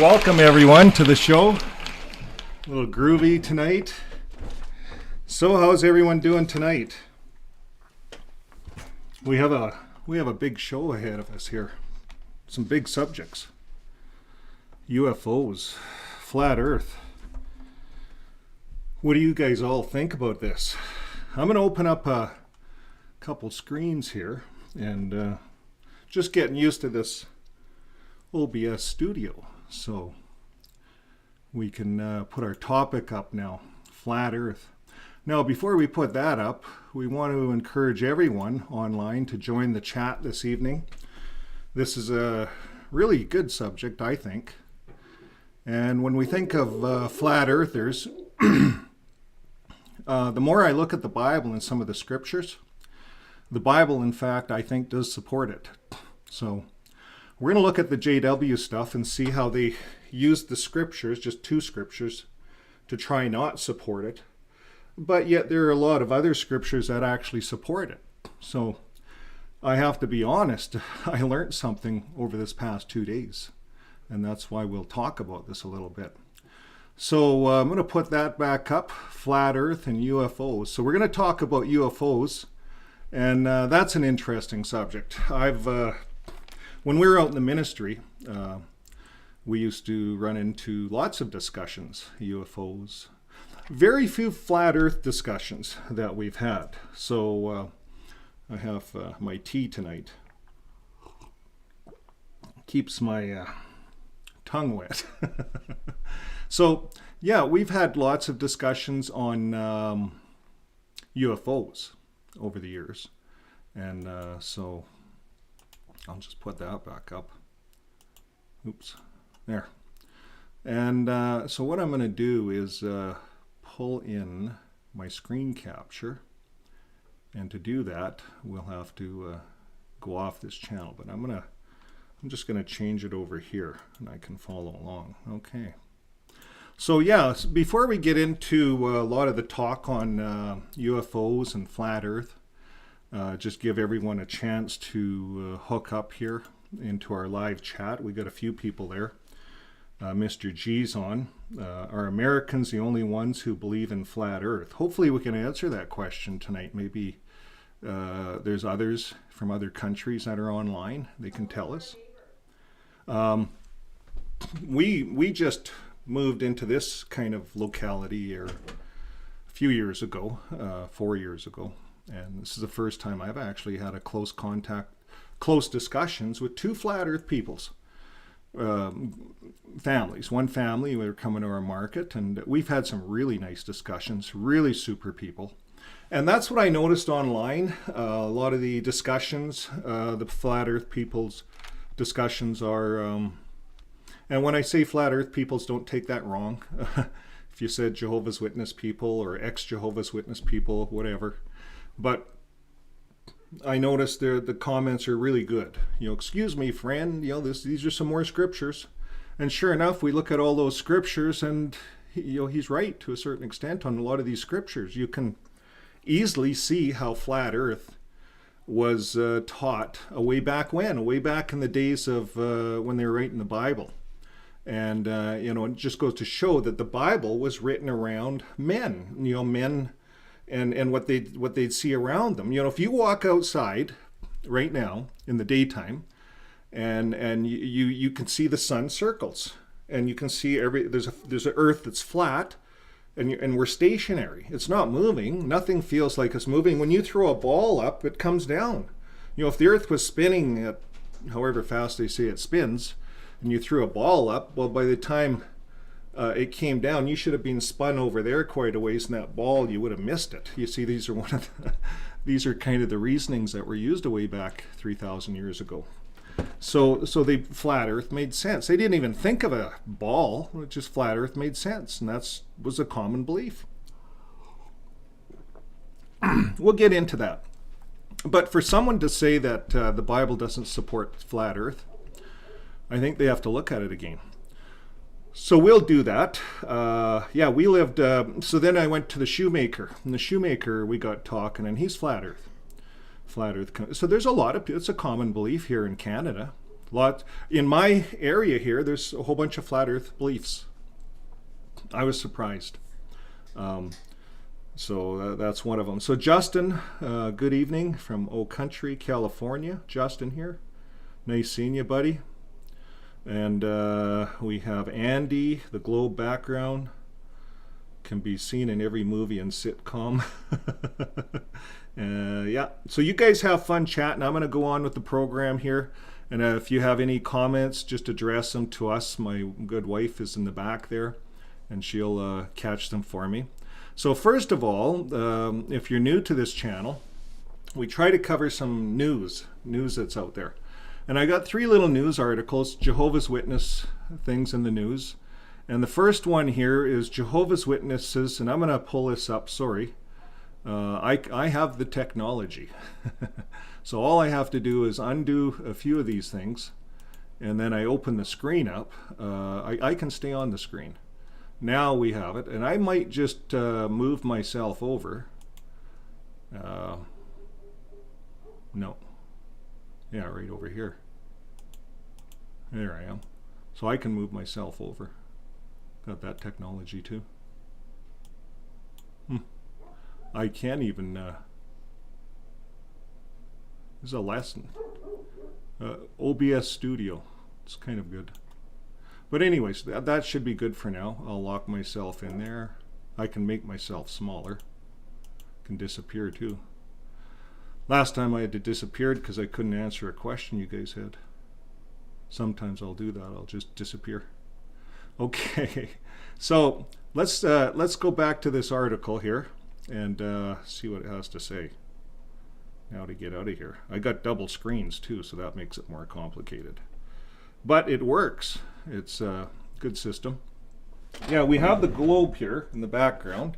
Welcome everyone to the show. A little groovy tonight. So how's everyone doing tonight? We have a big show ahead of us here. Some big subjects. UFOs, flat Earth. What do you guys all think about this? I'm going to open up a couple screens here and just getting used to this OBS studio. So we can put our topic up now, flat Earth. Now, before we put that up, we want to encourage everyone online to join the chat this evening. This is a really good subject, I think. And when we think of flat earthers, the more I look at the Bible and some of the scriptures, the Bible, in fact, I think does support it. So we're going to look at the JW stuff and see how they used the scriptures, just two scriptures, to try not support it. But yet there are a lot of other scriptures that actually support it. So I have to be honest, I learned something over this past 2 days. And that's why we'll talk about this a little bit. So I'm going to put that back up, flat Earth and UFOs. So we're going to talk about UFOs. And that's an interesting subject. When we were out in the ministry, we used to run into lots of discussions, UFOs. Very few flat Earth discussions that we've had. So I have my tea tonight. Keeps my tongue wet. So yeah, we've had lots of discussions on UFOs over the years. And so I'll just put that back up. Oops, there. And so what I'm going to do is pull in my screen capture. And to do that, we'll have to go off this channel. But I'm just going to change it over here, and I can follow along. Okay. So yeah, before we get into a lot of the talk on UFOs and flat Earth, just give everyone a chance to hook up here into our live chat. We got a few people there. Mr. G's on. Are Americans the only ones who believe in flat Earth? Hopefully we can answer that question tonight. Maybe there's others from other countries that are online. They can tell us. We just moved into this kind of locality here a few years ago, 4 years ago. And this is the first time I've actually had a close discussions with two flat Earth peoples, families. One family, we were coming to our market, and we've had some really nice discussions, really super people. And that's what I noticed online. A lot of the discussions, the flat Earth people's discussions are, and when I say flat Earth peoples, don't take that wrong. If you said Jehovah's Witness people or ex-Jehovah's Witness people, whatever. But I noticed the comments are really good. Excuse me, friend, these are some more scriptures. And sure enough, we look at all those scriptures, and he's right to a certain extent on a lot of these scriptures. You can easily see how flat Earth was taught way back in the days of when they were writing the Bible. And it just goes to show that the Bible was written around men, men. And what they'd see around them. If you walk outside right now in the daytime, and you can see the sun circles, and you can see there's an Earth that's flat, and we're stationary. It's not moving. Nothing feels like it's moving. When you throw a ball up, it comes down. If the Earth was spinning at however fast they say it spins, and you threw a ball up, well, by the time it came down, you should have been spun over there quite a ways in that ball. You would have missed it. You see, these are kind of the reasonings that were used way back 3,000 years ago. So the flat Earth made sense. They didn't even think of a ball. Just flat Earth made sense, and that was a common belief. We'll get into that. But for someone to say that the Bible doesn't support flat Earth, I think they have to look at it again. So we'll do that. We lived, so then I went to the shoemaker. And the shoemaker, we got talking, and he's flat Earth. So there's it's a common belief here in Canada, In my area here, there's a whole bunch of flat earth beliefs. I was surprised. So that's one of them. So Justin, good evening from Oak Country, California. Justin here. Nice seeing you, buddy. And we have Andy, the globe background. Can be seen in every movie and sitcom. Yeah, so you guys have fun chatting. I'm going to go on with the program here. And if you have any comments, just address them to us. My good wife is in the back there, and she'll catch them for me. So first of all, if you're new to this channel, we try to cover some news that's out there. And I got 3 little news articles, Jehovah's Witness things in the news. And the first one here is Jehovah's Witnesses, and I'm going to pull this up, sorry. I have the technology. So all I have to do is undo a few of these things, and then I open the screen up. I can stay on the screen. Now we have it, and I might just move myself over. No. Yeah, right over here. There I am. So I can move myself over. Got that technology too. I can't even... this is a lesson. OBS Studio. It's kind of good. But anyways, that should be good for now. I'll lock myself in there. I can make myself smaller. Can disappear too. Last time I had to disappear because I couldn't answer a question you guys had. Sometimes I'll do that. I'll just disappear. Okay, so let's go back to this article here and see what it has to say. Now to get out of here. I got double screens too, so that makes it more complicated. But it works. It's a good system. Yeah, we have the globe here in the background.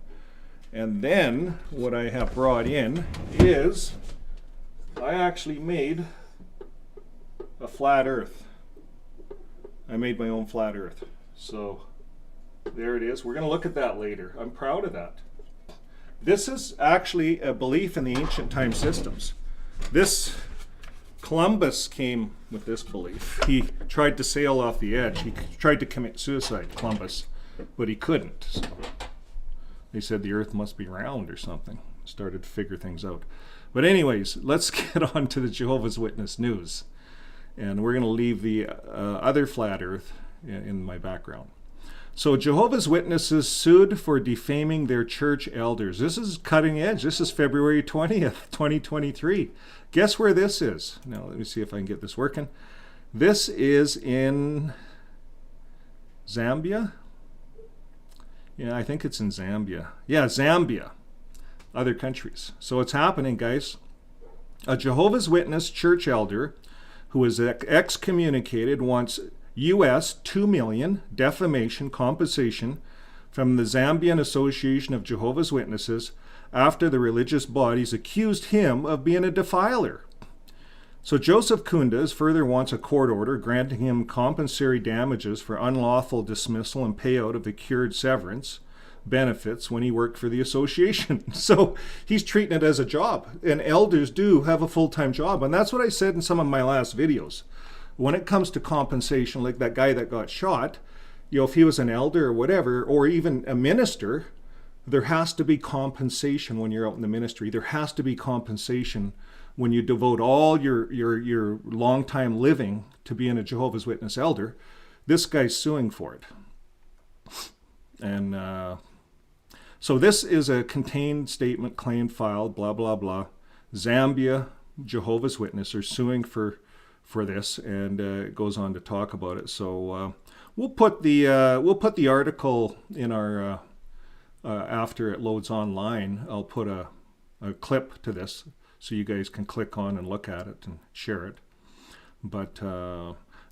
And then what I have brought in is I actually made a flat earth. I made my own flat earth. So there it is. We're going to look at that later. I'm proud of that. This is actually a belief in the ancient time systems. This Columbus came with this belief. He tried to sail off the edge. He tried to commit suicide, Columbus, but he couldn't. So they said the earth must be round or something. Started to figure things out. But anyways, let's get on to the Jehovah's Witness news. And we're going to leave the other flat earth in my background. So Jehovah's Witnesses sued for defaming their church elders. This is cutting edge. This is February 20th, 2023. Guess where this is? Now, let me see if I can get this working. This is in Zambia. Yeah, I think it's in Zambia. Yeah, Zambia. Other countries. So it's happening, guys. A Jehovah's Witness church elder who was excommunicated wants US $2 million defamation compensation from the Zambian Association of Jehovah's Witnesses after the religious bodies accused him of being a defiler. So Joseph Kundas further wants a court order granting him compensatory damages for unlawful dismissal and payout of the cured severance benefits when he worked for the association. So he's treating it as a job, and elders do have a full-time job, and that's what I said in some of my last videos. When it comes to compensation, like that guy that got shot, you know, if he was an elder or whatever, or even a minister, there has to be compensation when you're out in the ministry. There has to be compensation when you devote all your long time living to being a Jehovah's Witness elder. This guy's suing for it. And so this is a contained statement, claim filed, blah, blah, blah. Zambia Jehovah's Witness are suing for this, and it goes on to talk about it. So we'll put the article in our after it loads online. I'll put a clip to this so you guys can click on and look at it and share it. But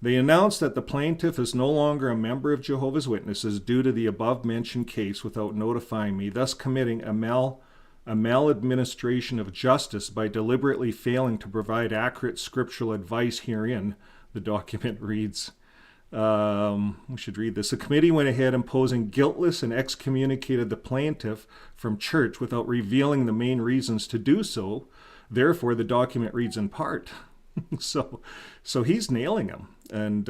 they announced that the plaintiff is no longer a member of Jehovah's Witnesses due to the above-mentioned case without notifying me, thus committing a maladministration of justice by deliberately failing to provide accurate scriptural advice herein, the document reads. We should read this. The committee went ahead imposing guiltless and excommunicated the plaintiff from church without revealing the main reasons to do so. Therefore, the document reads in part. So he's nailing him, and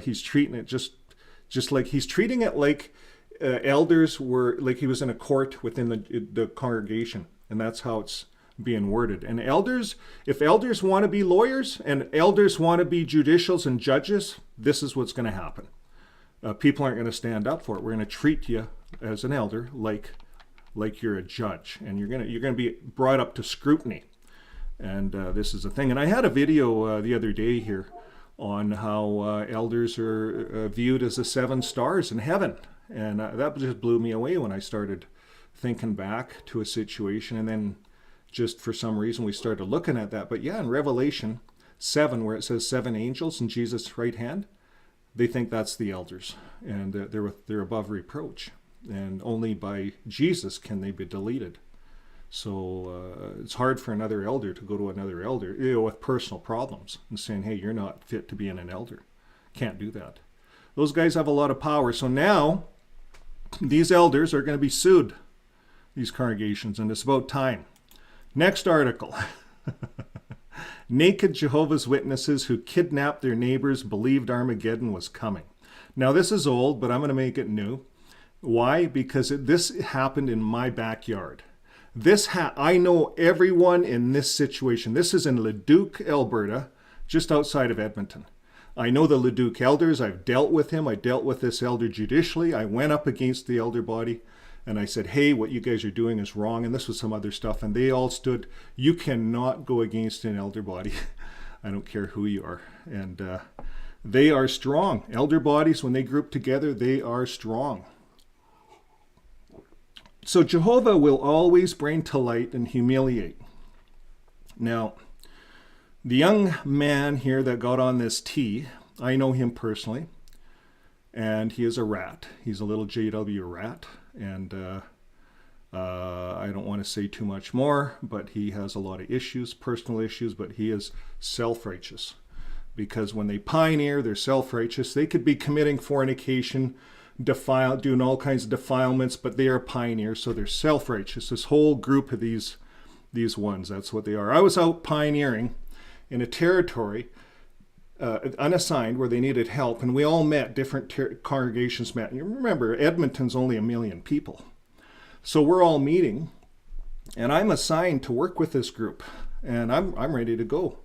he's treating it just like he's treating it like elders were, like he was in a court within the congregation, and that's how it's being worded. And elders, if elders want to be lawyers and elders want to be judicials and judges, this is what's going to happen. People aren't going to stand up for it. We're going to treat you as an elder like you're a judge, and you're going to be brought up to scrutiny. And this is a thing. And I had a video the other day here on how elders are viewed as the 7 stars in heaven. And that just blew me away when I started thinking back to a situation. And then just for some reason we started looking at that. But yeah, in Revelation 7, where it says 7 angels in Jesus' right hand, they think that's the elders. And they're above reproach. And only by Jesus can they be deleted. So it's hard for another elder to go to another elder, with personal problems and saying, hey, you're not fit to be an elder. Can't do that. Those guys have a lot of power. So now these elders are going to be sued, these congregations, and it's about time. Next article. Naked Jehovah's Witnesses who kidnapped their neighbors believed Armageddon was coming. Now this is old, but I'm going to make it new. Why? Because this happened in my backyard. I know everyone in this situation. This is in Leduc, Alberta, just outside of Edmonton. I know the Leduc elders. I've dealt with him. I dealt with this elder judicially. I went up against the elder body and I said, hey, what you guys are doing is wrong. And this was some other stuff. And they all stood, you cannot go against an elder body. I don't care who you are. And they are strong. Elder bodies, when they group together, they are strong. So Jehovah will always bring to light and humiliate. Now, the young man here that got on this tee, I know him personally, and he is a rat. He's a little JW rat, and I don't want to say too much more, but he has a lot of issues, personal issues, but he is self-righteous. Because when they pioneer, they're self-righteous. They could be committing fornication, doing all kinds of defilements, but they are pioneers, so they're self-righteous. This whole group of these ones, that's what they are. I was out pioneering in a territory unassigned where they needed help, and we all met, different congregations met. And you remember, Edmonton's only 1 million people. So we're all meeting, and I'm assigned to work with this group, and I'm ready to go.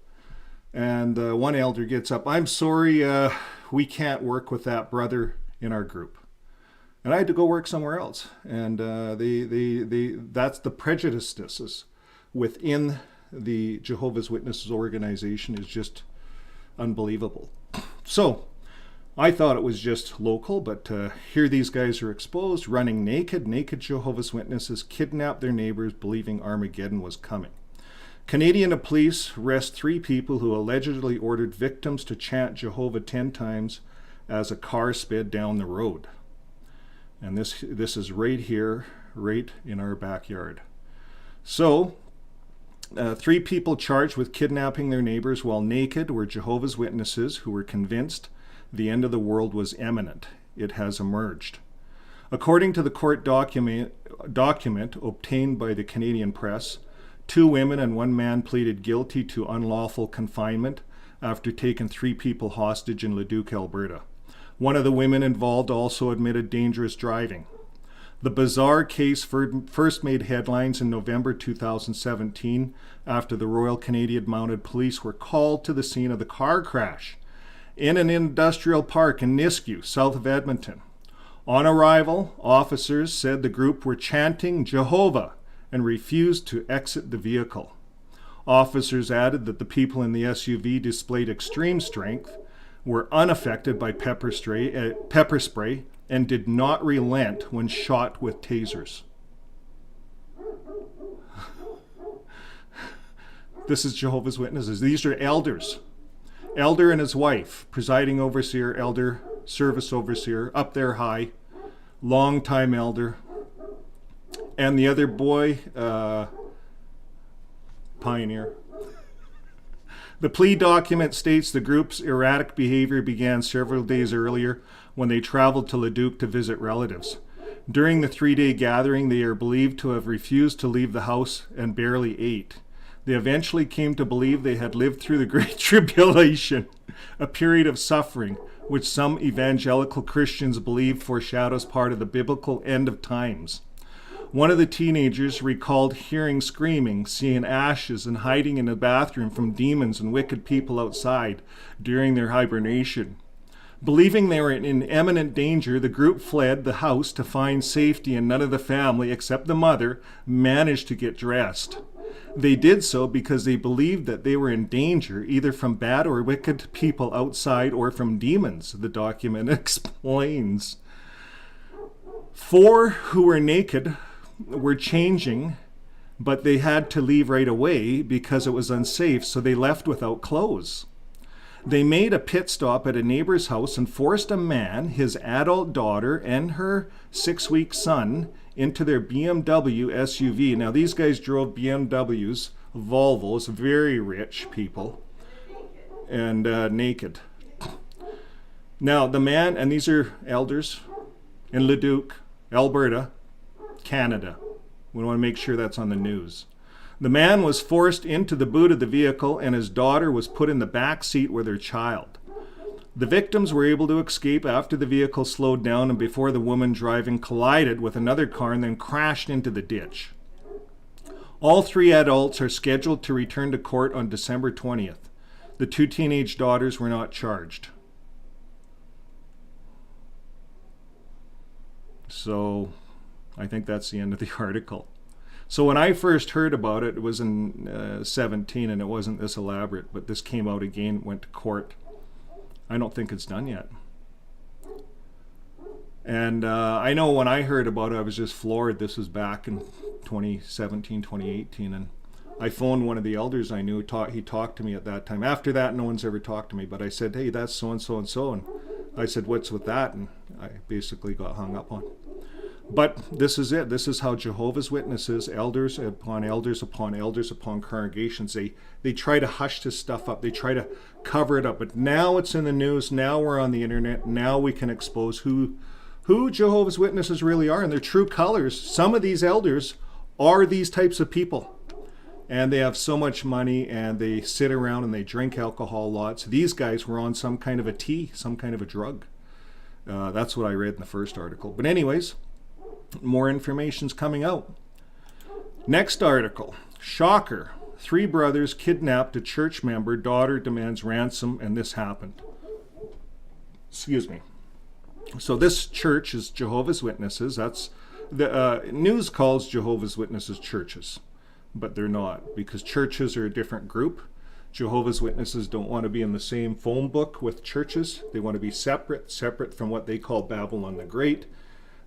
And one elder gets up, I'm sorry, we can't work with that brother in our group. And I had to go work somewhere else. And that's the prejudices within the Jehovah's Witnesses organization is just unbelievable. So I thought it was just local, but here these guys are exposed, running naked. Naked Jehovah's Witnesses kidnapped their neighbors, believing Armageddon was coming. Canadian police arrest 3 people who allegedly ordered victims to chant Jehovah 10 times as a car sped down the road. And this is right here, right in our backyard. So, 3 people charged with kidnapping their neighbors while naked were Jehovah's Witnesses who were convinced the end of the world was imminent. It has emerged. According to the court document obtained by the Canadian press, 2 women and 1 man pleaded guilty to unlawful confinement after taking 3 people hostage in Leduc, Alberta. One of the women involved also admitted dangerous driving. The bizarre case first made headlines in November 2017 after the Royal Canadian Mounted Police were called to the scene of the car crash in an industrial park in Nisku, south of Edmonton. On arrival, officers said the group were chanting Jehovah and refused to exit the vehicle. Officers added that the people in the SUV displayed extreme strength, were unaffected by pepper spray, and did not relent when shot with tasers. This is Jehovah's Witnesses. These are elders. Elder and his wife, presiding overseer, elder, service overseer, up there high, long-time elder, and the other boy, pioneer. The plea document states the group's erratic behavior began several days earlier when they traveled to Leduc to visit relatives. During the 3-day gathering, they are believed to have refused to leave the house and barely ate. They eventually came to believe they had lived through the Great Tribulation, a period of suffering, which some evangelical Christians believe foreshadows part of the biblical end of times. One of the teenagers recalled hearing screaming, seeing ashes, and hiding in the bathroom from demons and wicked people outside during their hibernation. Believing they were in imminent danger, the group fled the house to find safety, and none of the family, except the mother, managed to get dressed. They did so because they believed that they were in danger, either from bad or wicked people outside or from demons, the document explains. 4 who were naked were changing, but they had to leave right away because it was unsafe, so they left without clothes. They made a pit stop at a neighbor's house and forced a man, his adult daughter, and her 6-week son into their BMW SUV. Now, these guys drove BMWs, Volvos, very rich people, and naked. Now, the man, and these are elders in Leduc, Alberta, Canada. We want to make sure that's on the news. The man was forced into the boot of the vehicle, and his daughter was put in the back seat with her child. The victims were able to escape after the vehicle slowed down and before the woman driving collided with another car and then crashed into the ditch. All 3 adults are scheduled to return to court on December 20th. The 2 teenage daughters were not charged. So, I think that's the end of the article. So when I first heard about it, it was in 17 and it wasn't this elaborate, but this came out again, went to court. I don't think it's done yet. And I know when I heard about it, I was just floored. This was back in 2017, 2018, and I phoned one of the elders I knew. He talked to me at that time. After that, no one's ever talked to me, but I said, hey, that's so-and-so and so, and I said, what's with that? And I basically got hung up on. But this is it. This is how Jehovah's Witnesses, elders upon elders upon elders upon congregations, they try to hush this stuff up. They try to cover it up. But now it's in the news. Now we're on the internet. Now we can expose who Jehovah's Witnesses really are and their true colors. Some of these elders are these types of people. And they have so much money and they sit around and they drink alcohol lots. These guys were on some kind of a tea, some kind of a drug. That's what I read in the first article. But anyways, more information's coming out. Next article. Shocker. 3 brothers kidnapped a church member. Daughter demands ransom, and this happened. Excuse me. So this church is Jehovah's Witnesses. That's the news calls Jehovah's Witnesses churches, but they're not, because churches are a different group. Jehovah's Witnesses don't want to be in the same phone book with churches. They want to be separate from what they call Babylon the Great.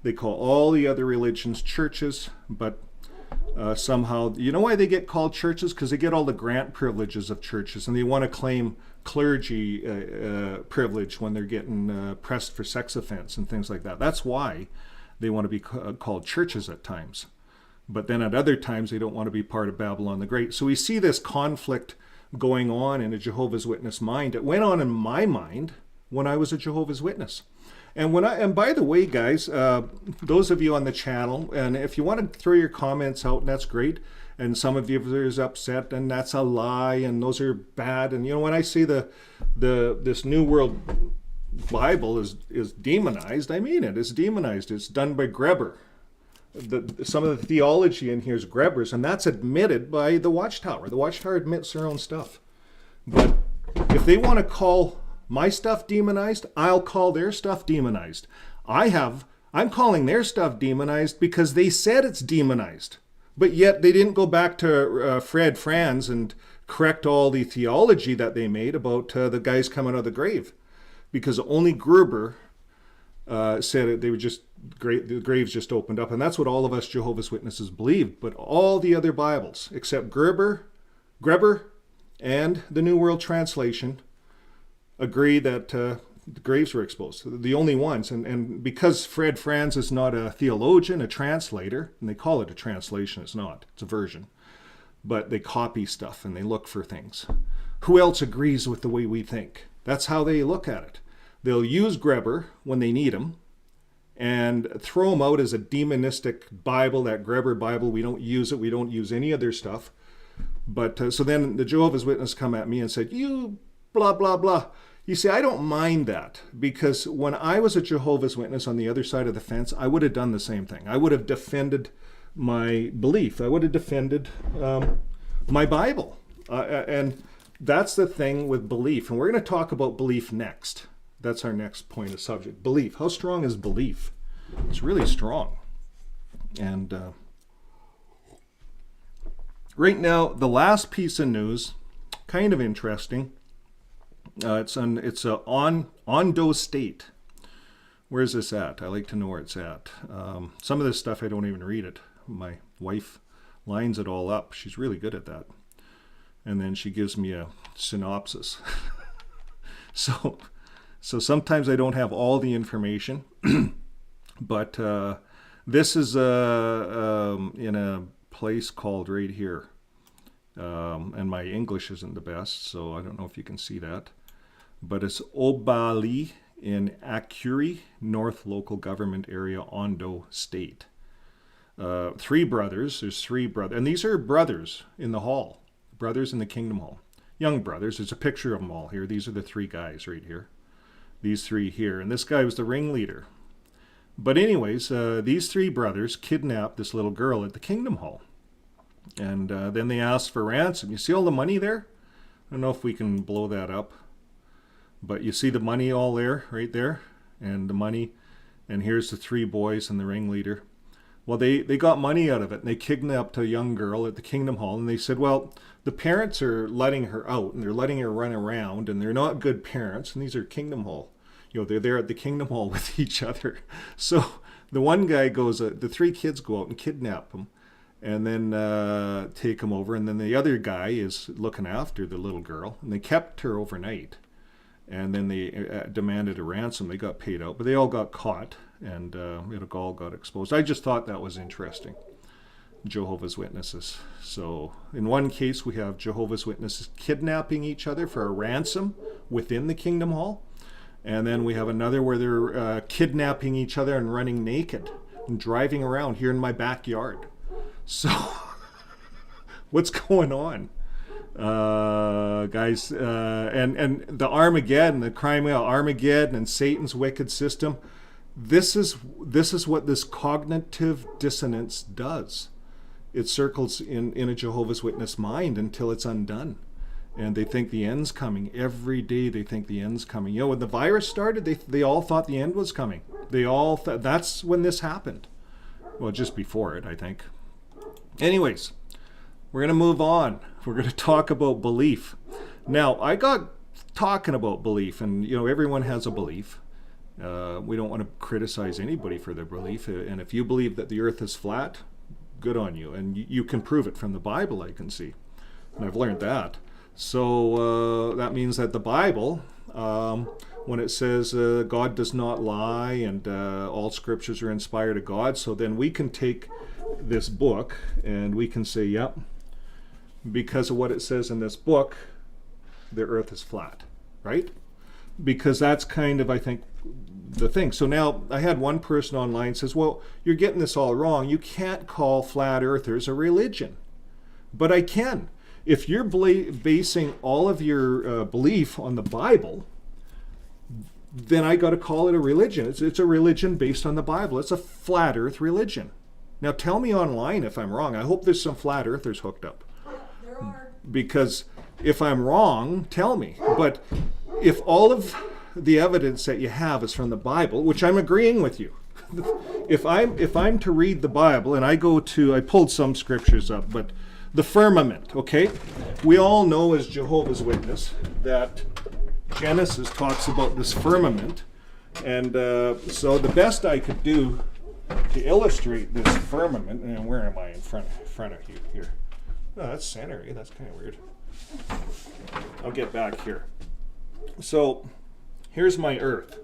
They call all the other religions churches, but somehow, you know why they get called churches? Because they get all the grant privileges of churches, and they want to claim clergy privilege when they're getting pressed for sex offense and things like that. That's why they want to be called churches at times. But then at other times, they don't want to be part of Babylon the Great. So we see this conflict going on in a Jehovah's Witness mind. It went on in my mind when I was a Jehovah's Witness. And by the way, guys, those of you on the channel, and if you want to throw your comments out, that's great. And some of you are upset, and that's a lie, and those are bad. And you know, when I say this New World Bible is demonized, I mean it. It's demonized. It's done by Greber. Some of the theology in here is Greber's, and that's admitted by the Watchtower. The Watchtower admits their own stuff. But if they want to call my stuff demonized, I'll call their stuff demonized. I'm calling their stuff demonized because they said it's demonized. But yet they didn't go back to Fred Franz and correct all the theology that they made about the guys coming out of the grave. Because only Gruber said they were just great, the graves just opened up. And that's what all of us Jehovah's Witnesses believed. But all the other Bibles, except Greber and the New World Translation, agree that the graves were exposed. The only ones. And because Fred Franz is not a theologian, a translator, and they call it a translation, it's not. It's a version. But they copy stuff and they look for things. Who else agrees with the way we think? That's how they look at it. They'll use Greber when they need him and throw him out as a demonistic Bible, that Greber Bible. We don't use it. We don't use any other stuff. But so then the Jehovah's Witness come at me and said, you blah, blah, blah. You see, I don't mind that, because when I was a Jehovah's Witness on the other side of the fence, I would have done the same thing. I would have defended my belief. I would have defended my Bible. And that's the thing with belief. And we're going to talk about belief next. That's our next point of subject. Belief. How strong is belief? It's really strong. And right now, the last piece of news, kind of interesting. It's Ondo State. Where's this at? I like to know where it's at. Some of this stuff I don't even read it. My wife lines it all up. She's really good at that. And then she gives me a synopsis. So sometimes I don't have all the information. But this is in a place called right here. And my English isn't the best, so I don't know if you can see that. But it's Obali in Akuri, North Local Government Area, Ondo State. Three brothers. There's three brothers. And these are brothers in the hall. Brothers in the Kingdom Hall. Young brothers. There's a picture of them all here. These are the three guys right here. These three here. And this guy was the ringleader. But anyways, these three brothers kidnapped this little girl at the Kingdom Hall. And then they asked for ransom. You see all the money there? I don't know if we can blow that up. But you see the money all there, right there? And the money. And here's the three boys and the ringleader. Well, they got money out of it. And they kidnapped a young girl at the Kingdom Hall. And they said, well, the parents are letting her out. And they're letting her run around. And they're not good parents. And these are Kingdom Hall. You know, they're there at the Kingdom Hall with each other. So the one guy goes, the three kids go out and kidnap him. And then take him over. And then the other guy is looking after the little girl. And they kept her overnight. And then they demanded a ransom. They got paid out. But they all got caught. And it all got exposed. I just thought that was interesting. Jehovah's Witnesses. So in one case, we have Jehovah's Witnesses kidnapping each other for a ransom within the Kingdom Hall. And then we have another where they're kidnapping each other and running naked and driving around here in my backyard. So, what's going on, guys? And the Armageddon, the crime of Armageddon, and Satan's wicked system. This is what this cognitive dissonance does. It circles in a Jehovah's Witness mind until it's undone, and they think the end's coming. Every day they think the end's coming. You know, when the virus started, they all thought the end was coming. They all that's when this happened. Well, just before it, I think. Anyways, we're going to move on. We're going to talk about belief. Now, I got talking about belief, and you know, everyone has a belief. We don't want to criticize anybody for their belief. And if you believe that the earth is flat, good on you. And you can prove it from the Bible, I can see. And I've learned that. So that means that the Bible, when it says God does not lie and all scriptures are inspired of God, so then we can take this book and we can say, yep, because of what it says in this book, the earth is flat, right? Because that's kind of, I think, the thing. So now I had one person online says, well, you're getting this all wrong. You can't call flat earthers a religion. But I can. If you're basing all of your belief on the Bible, then I got to call it a religion. It's a religion based on the Bible. It's a flat earth religion. Now tell me online if I'm wrong. I hope there's some flat earthers hooked up. There are. Because if I'm wrong, tell me. But if all of the evidence that you have is from the Bible, which I'm agreeing with you, if I'm to read the Bible, and I pulled some scriptures up, but the firmament, okay? We all know as Jehovah's Witness that Genesis talks about this firmament, and so the best I could do to illustrate this firmament, and where am I in front of you here? Oh, that's center, eh? That's kind of weird. I'll get back here. So here's my earth.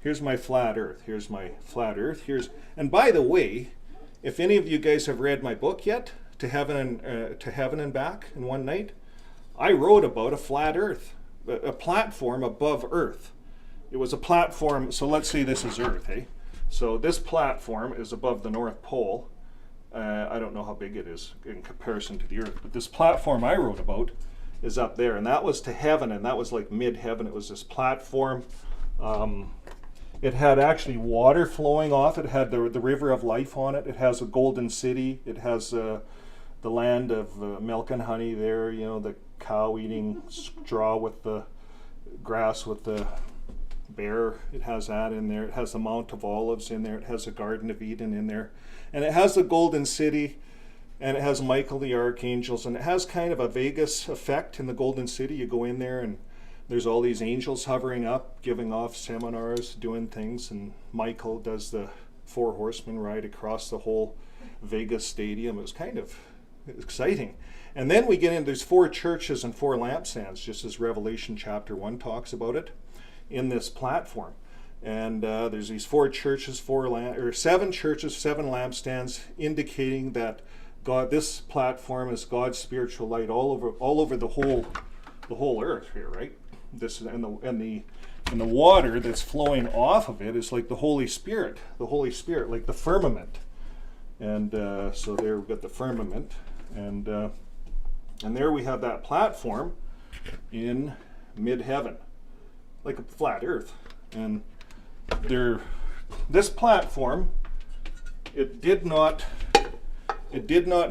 Here's my flat earth. Here's my flat earth. And by the way, if any of you guys have read my book yet, To Heaven and Back in One Night, I wrote about a flat earth, a platform above earth. It was a platform, so let's say this is earth, eh? So this platform is above the North Pole, I don't know how big it is in comparison to the earth, but this platform I wrote about is up there, and that was to heaven, and that was like mid-heaven. It was this platform. It had actually water flowing off. It had the river of life on it. It has a golden city. It has the land of milk and honey there, the cow eating straw with the grass with the bear. It has that in there. It has the Mount of Olives in there. It has the Garden of Eden in there. And it has the golden city, and it has Michael the archangels, and it has kind of a Vegas effect in the golden city. You go in there and there's all these angels hovering up, giving off seminars, doing things, and Michael does the 4 horsemen ride across the whole Vegas stadium. It was kind of exciting. And then we get in, there's 4 churches and 4 lampstands, just as Revelation chapter 1 talks about it, in this platform. And there's these 4 churches, 7 churches, 7 lampstands, indicating that God, this platform is God's spiritual light all over the whole earth here, right? This and the water that's flowing off of it is like the Holy Spirit, like the firmament. And so there we've got the firmament, and there we have that platform in mid-heaven, like a flat earth. And this platform, it did not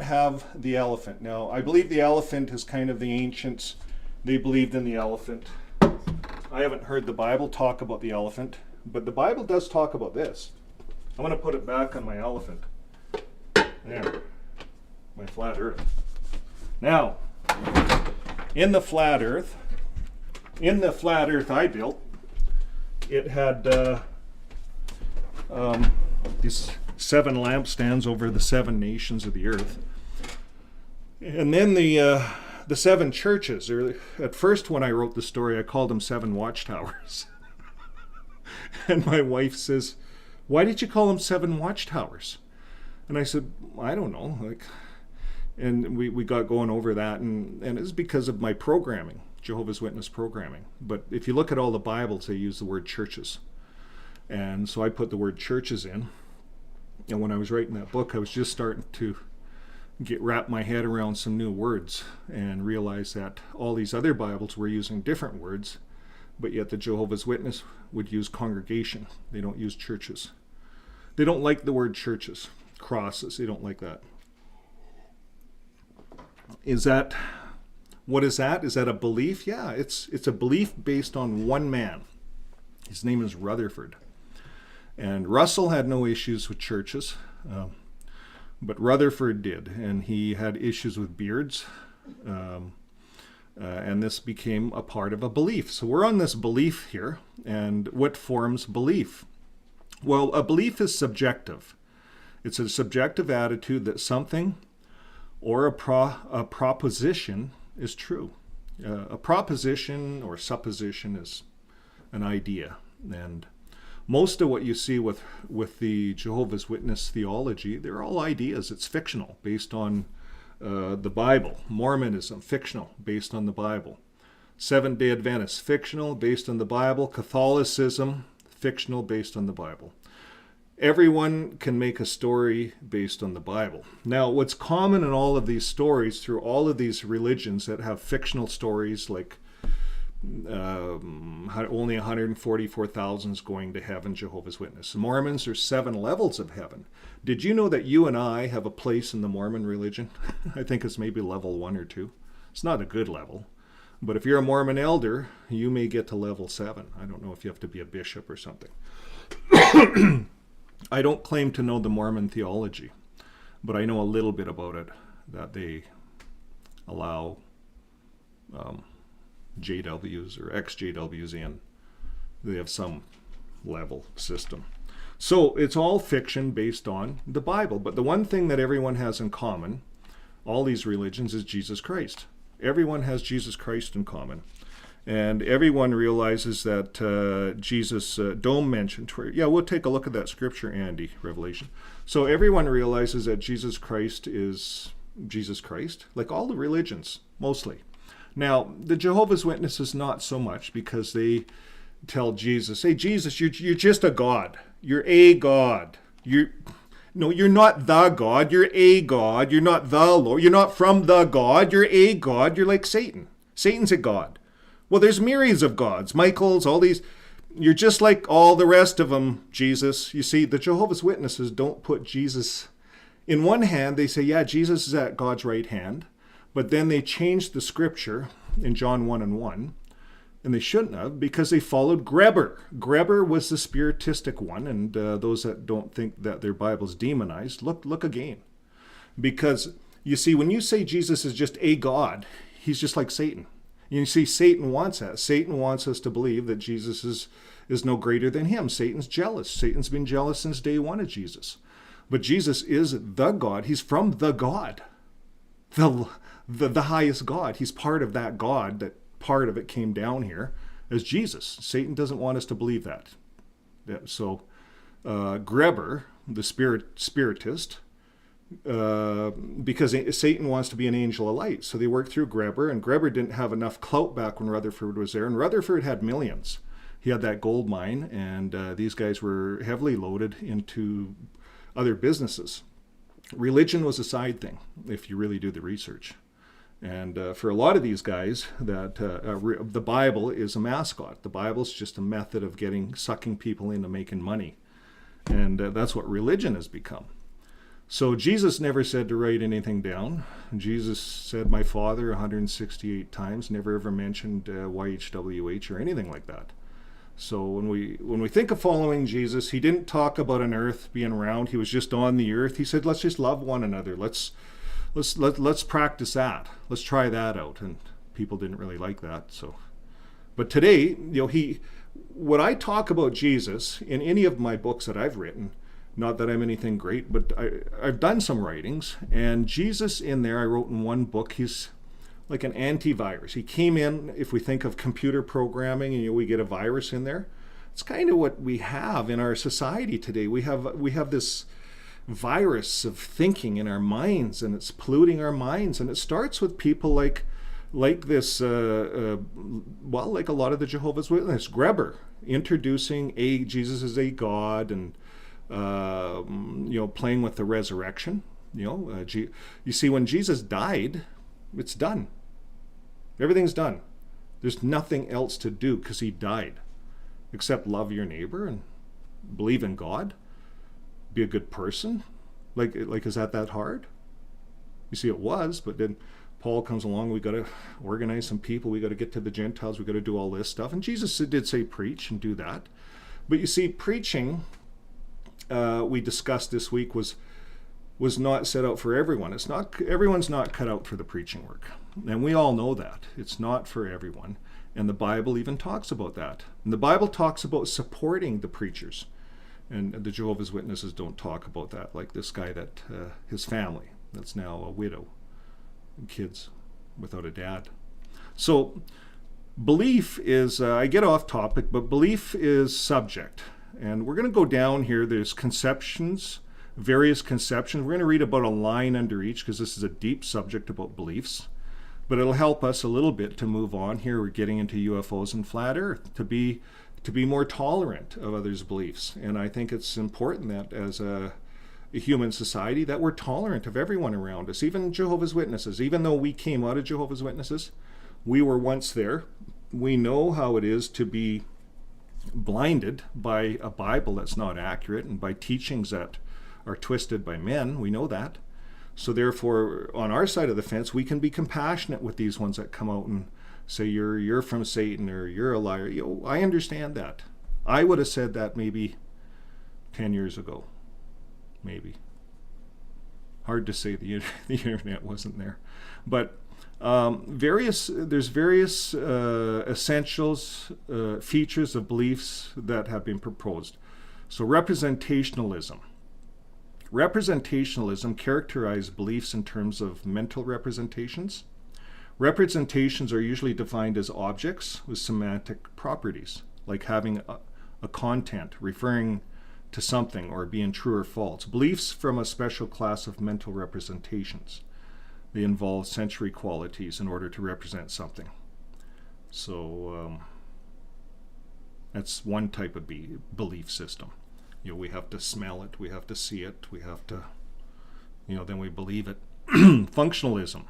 have the elephant. Now, I believe the elephant is kind of the ancients. They believed in the elephant. I haven't heard the Bible talk about the elephant, but the Bible does talk about this. I'm going to put it back on my elephant. There, my flat earth. Now, in the flat earth I built, it had these 7 lampstands over the 7 nations of the earth. And then the 7 churches, at first when I wrote the story, I called them 7 watchtowers. And my wife says, "Why did you call them 7 watchtowers?" And I said, "I don't know." And we got going over that, and it's because of my programming, Jehovah's Witness programming. But if you look at all the Bibles, they use the word churches. And so I put the word churches in. And when I was writing that book, I was just starting to wrap my head around some new words and realize that all these other Bibles were using different words, but yet the Jehovah's Witness would use congregation. They don't use churches. They don't like the word churches, crosses. They don't like that. What is that? Is that a belief? Yeah, it's a belief based on one man. His name is Rutherford. And Russell had no issues with churches, but Rutherford did, and he had issues with beards, and this became a part of a belief. So we're on this belief here, and what forms belief? Well, a belief is subjective. It's a subjective attitude that something or a proposition is true. A proposition or supposition is an idea, and most of what you see with the Jehovah's Witness theology, they're all ideas. It's fictional, based on the Bible. Mormonism, fictional, based on the Bible. Seventh-day Adventists, fictional, based on the Bible. Catholicism, fictional, based on the Bible. Everyone can make a story based on the Bible. Now, what's common in all of these stories, through all of these religions that have fictional stories, like only 144,000 is going to heaven, Jehovah's Witness. Mormons, there's 7 levels of heaven. Did you know that you and I have a place in the Mormon religion? I think it's maybe level 1 or 2. It's not a good level. But if you're a Mormon elder, you may get to level 7. I don't know if you have to be a bishop or something. I don't claim to know the Mormon theology, but I know a little bit about it, that they allow JWs or ex-JWs in. They have some level system. So it's all fiction based on the Bible. But the one thing that everyone has in common, all these religions, is Jesus Christ. Everyone has Jesus Christ in common. And everyone realizes that Jesus, Dome mentioned, we'll take a look at that scripture, Andy, Revelation. So everyone realizes that Jesus Christ is Jesus Christ, like all the religions, mostly. Now, the Jehovah's Witnesses not so much, because they tell Jesus, "Hey, Jesus, you're just a God. You're a God. No, you're not the God. You're a God. You're not the Lord. You're not from the God. You're a God. You're like Satan. Satan's a God. Well, there's myriads of gods. Michael's, all these. You're just like all the rest of them, Jesus. You see, the Jehovah's Witnesses don't put Jesus... In one hand, they say, yeah, Jesus is at God's right hand. But then they changed the scripture in John 1:1. And they shouldn't have, because they followed Greber. Greber was the spiritistic one. And those that don't think that their Bible's demonized, look again. Because, you see, when you say Jesus is just a God, he's just like Satan. You see, Satan wants that. Satan wants us to believe that Jesus is no greater than him. Satan's jealous. Satan's been jealous since day one of Jesus. But Jesus is the God. He's from the God, the highest God. He's part of that God. That part of it came down here as Jesus. Satan doesn't want us to believe that. So Greber, the spiritist, because Satan wants to be an angel of light. So they worked through Greber, and Greber didn't have enough clout back when Rutherford was there. And Rutherford had millions. He had that gold mine, and these guys were heavily loaded into other businesses. Religion was a side thing, if you really do the research. And for a lot of these guys, that the Bible is a mascot. The Bible's just a method of sucking people into making money. And that's what religion has become. So Jesus never said to write anything down. Jesus said, my Father, 168 times, never ever mentioned YHWH or anything like that. So when we think of following Jesus, he didn't talk about an earth being round. He was just on the earth. He said, let's just love one another. Let's practice that. Let's try that out. And people didn't really like that. So, but today, when I talk about Jesus in any of my books that I've written, not that I'm anything great, but I've done some writings, and Jesus in there, I wrote in one book, he's like an antivirus. He came in, if we think of computer programming, and we get a virus in there, it's kind of what we have in our society today. We have this virus of thinking in our minds, and it's polluting our minds, and it starts with people like this, like a lot of the Jehovah's Witnesses, Greber, introducing Jesus as a God, and playing with the resurrection. You see, when Jesus died, it's done. Everything's done. There's nothing else to do because he died, except love your neighbor and believe in God, be a good person. Like is that hard? You see, it was, but then Paul comes along. We got to organize some people. We got to get to the Gentiles. We got to do all this stuff. And Jesus did say preach and do that. But you see, preaching, we discussed this week, was not set out for everyone. Everyone's not cut out for the preaching work. And we all know that. It's not for everyone. And the Bible even talks about that. And the Bible talks about supporting the preachers. And the Jehovah's Witnesses don't talk about that, like this guy that his family, that's now a widow, and kids without a dad. So belief is, I get off topic, but belief is subject. And we're going to go down here. There's conceptions, various conceptions. We're going to read about a line under each, because this is a deep subject about beliefs. But it'll help us a little bit to move on here. We're getting into UFOs and flat earth, to be more tolerant of others' beliefs. And I think it's important that as a human society that we're tolerant of everyone around us, even Jehovah's Witnesses. Even though we came out of Jehovah's Witnesses, we were once there. We know how it is to be blinded by a Bible that's not accurate and by teachings that are twisted by men. We know that. So therefore, on our side of the fence, we can be compassionate with these ones that come out and say, you're from Satan, or you're a liar. I understand that. I would have said that maybe 10 years ago. Maybe. Hard to say, the internet wasn't there. But there's various essentials, features of beliefs that have been proposed. So representationalism. Representationalism characterizes beliefs in terms of mental representations. Representations are usually defined as objects with semantic properties, like having a content, referring to something, or being true or false. Beliefs from a special class of mental representations. They involve sensory qualities in order to represent something. So that's one type of belief system. We have to smell it, we have to see it, we have to, then we believe it. Functionalism.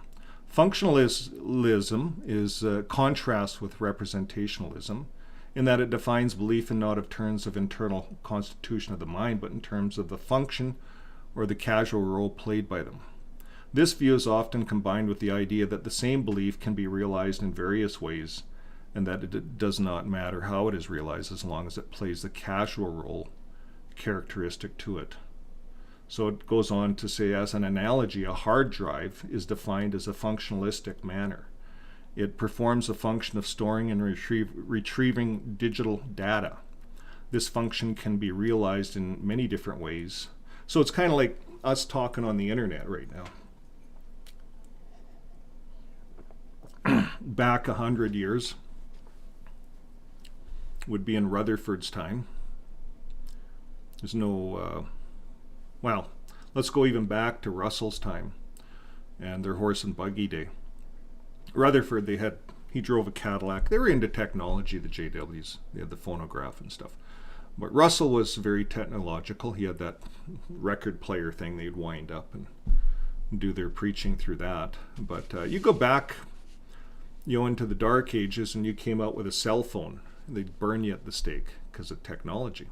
Functionalism is contrast with representationalism in that it defines belief in not of terms of internal constitution of the mind, but in terms of the function or the casual role played by them. This view is often combined with the idea that the same belief can be realized in various ways, and that it does not matter how it is realized as long as it plays the casual role characteristic to it. So it goes on to say, as an analogy, a hard drive is defined as a functionalistic manner. It performs the function of storing and retrieving digital data. This function can be realized in many different ways. So it's kind of like us talking on the internet right now. Back 100 years would be in Rutherford's time. There's no, let's go even back to Russell's time and their horse and buggy day. Rutherford, he drove a Cadillac. They were into technology, the JWs. They had the phonograph and stuff. But Russell was very technological. He had that record player thing they'd wind up and do their preaching through that. But you go back, into the dark ages, and you came out with a cell phone. They'd burn you at the stake because of technology.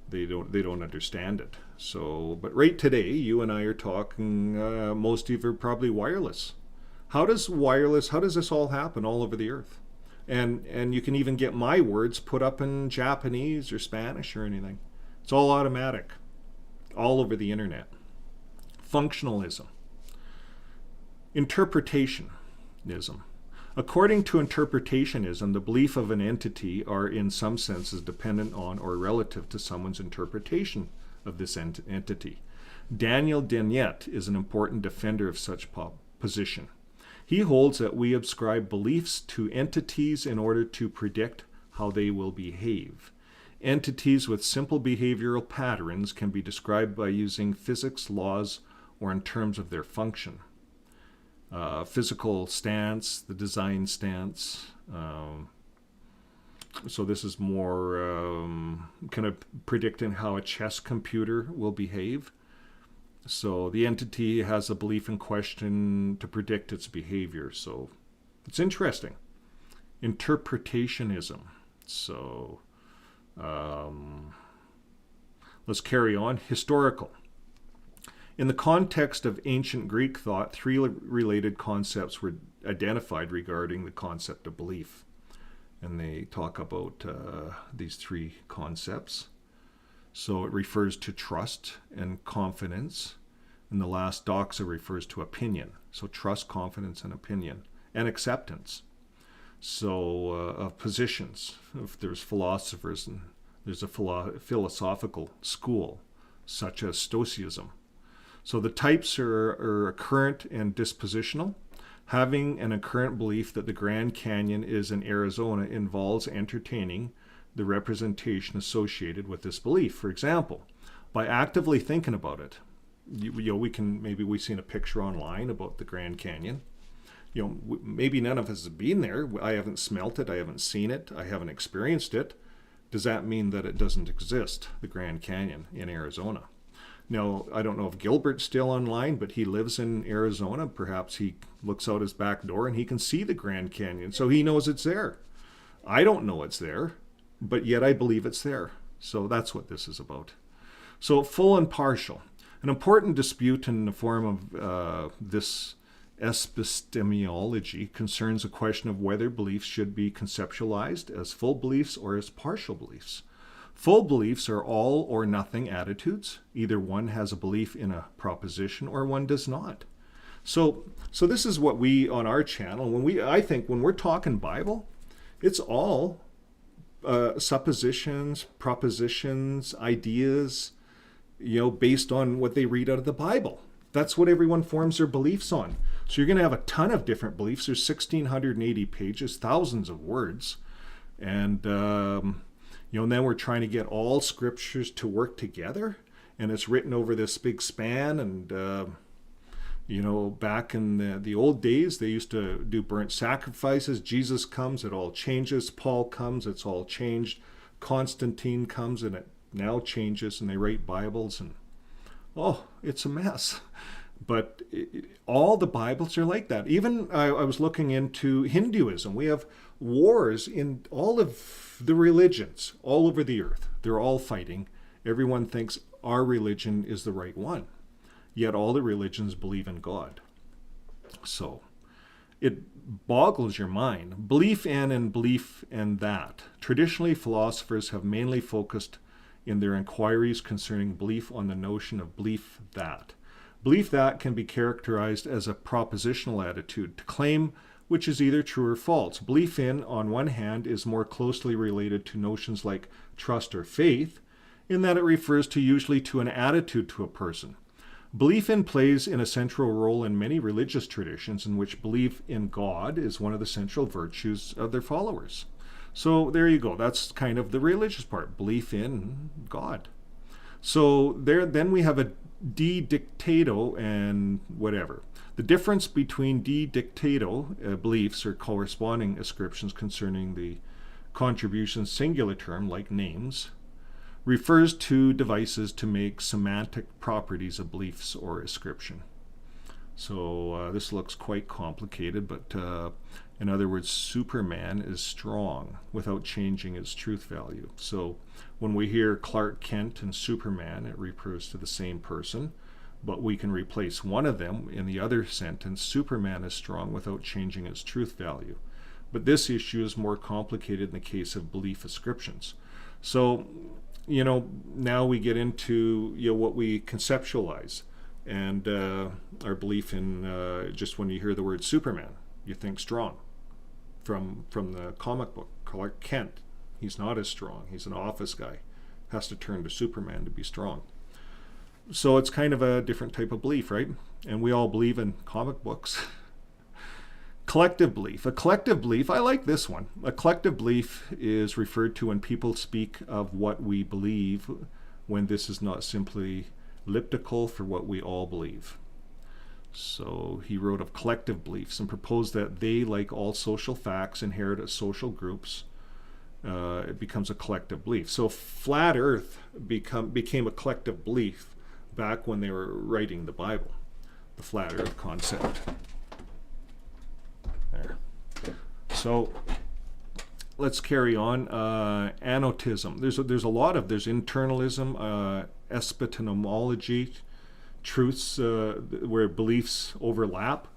They don't understand it. So, but right today, you and I are talking. Most of you are probably wireless. How does this all happen all over the earth? And you can even get my words put up in Japanese or Spanish or anything. It's all automatic, all over the internet. Functionalism. Interpretationism. According to interpretationism, the belief of an entity are in some senses dependent on or relative to someone's interpretation of this entity. Daniel Dennett is an important defender of such position. He holds that we ascribe beliefs to entities in order to predict how they will behave. Entities with simple behavioral patterns can be described by using physics laws or in terms of their function. Physical stance, the design stance. So this is more kind of predicting how a chess computer will behave. So the entity has a belief in question to predict its behavior. So it's interesting. Interpretationism. So let's carry on. Historical. In the context of ancient Greek thought, three related concepts were identified regarding the concept of belief. And they talk about these three concepts. So it refers to trust and confidence. And the last doxa refers to opinion. So trust, confidence, and opinion. And acceptance. So of positions. If there's philosophers, and there's a philosophical school, such as Stoicism. So the types are occurrent and dispositional. Having an occurrent belief that the Grand Canyon is in Arizona involves entertaining the representation associated with this belief. For example, by actively thinking about it, we've seen a picture online about the Grand Canyon. Maybe none of us have been there. I haven't smelt it. I haven't seen it. I haven't experienced it. Does that mean that it doesn't exist, the Grand Canyon in Arizona? Now, I don't know if Gilbert's still online, but he lives in Arizona. Perhaps he looks out his back door and he can see the Grand Canyon, so he knows it's there. I don't know it's there, but yet I believe it's there. So that's what this is about. So full and partial. An important dispute in the form of this epistemology concerns a question of whether beliefs should be conceptualized as full beliefs or as partial beliefs. Full beliefs are all or nothing attitudes. Either one has a belief in a proposition or one does not. So this is what we on our channel, I think when we're talking Bible, it's all suppositions, propositions, ideas, based on what they read out of the Bible. That's what everyone forms their beliefs on. So you're going to have a ton of different beliefs. There's 1,680 pages, thousands of words. And, and then we're trying to get all scriptures to work together. And it's written over this big span. And, back in the old days, they used to do burnt sacrifices. Jesus comes, it all changes. Paul comes, it's all changed. Constantine comes, and it now changes, and they write Bibles, and oh, it's a mess. But all the Bibles are like that. Even I was looking into Hinduism. We have wars in all of the religions all over the earth. They're all fighting. Everyone thinks our religion is the right one. Yet all the religions believe in God. So it boggles your mind. Belief in and belief in that. Traditionally, philosophers have mainly focused in their inquiries concerning belief on the notion of belief that. Belief that can be characterized as a propositional attitude, to claim which is either true or false. Belief in, on one hand, is more closely related to notions like trust or faith, in that it refers to usually to an attitude to a person. Belief in plays in a central role in many religious traditions in which belief in God is one of the central virtues of their followers. So there you go. That's kind of the religious part, belief in God. So then we have a de dictato and whatever. The difference between de dictato beliefs or corresponding ascriptions concerning the contribution singular term, like names, refers to devices to make semantic properties of beliefs or ascription. So this looks quite complicated, but in other words, Superman is strong without changing its truth value. So when we hear Clark Kent and Superman, it refers to the same person, but we can replace one of them in the other sentence. Superman is strong without changing its truth value. But this issue is more complicated in the case of belief ascriptions. So, now we get into what we conceptualize, and our belief in just when you hear the word Superman, you think strong. From the comic book, Clark Kent, he's not as strong. He's an office guy. Has to turn to Superman to be strong. So it's kind of a different type of belief, right? And we all believe in comic books. Collective belief. A collective belief, I like this one. A collective belief is referred to when people speak of what we believe, when this is not simply elliptical for what we all believe. So he wrote of collective beliefs and proposed that they, like all social facts, inherit as social groups. It becomes a collective belief. So flat Earth became a collective belief back when they were writing the Bible, the flat Earth concept. There. So let's carry on. Anotism. There's there's internalism, epistemology, truths where beliefs overlap.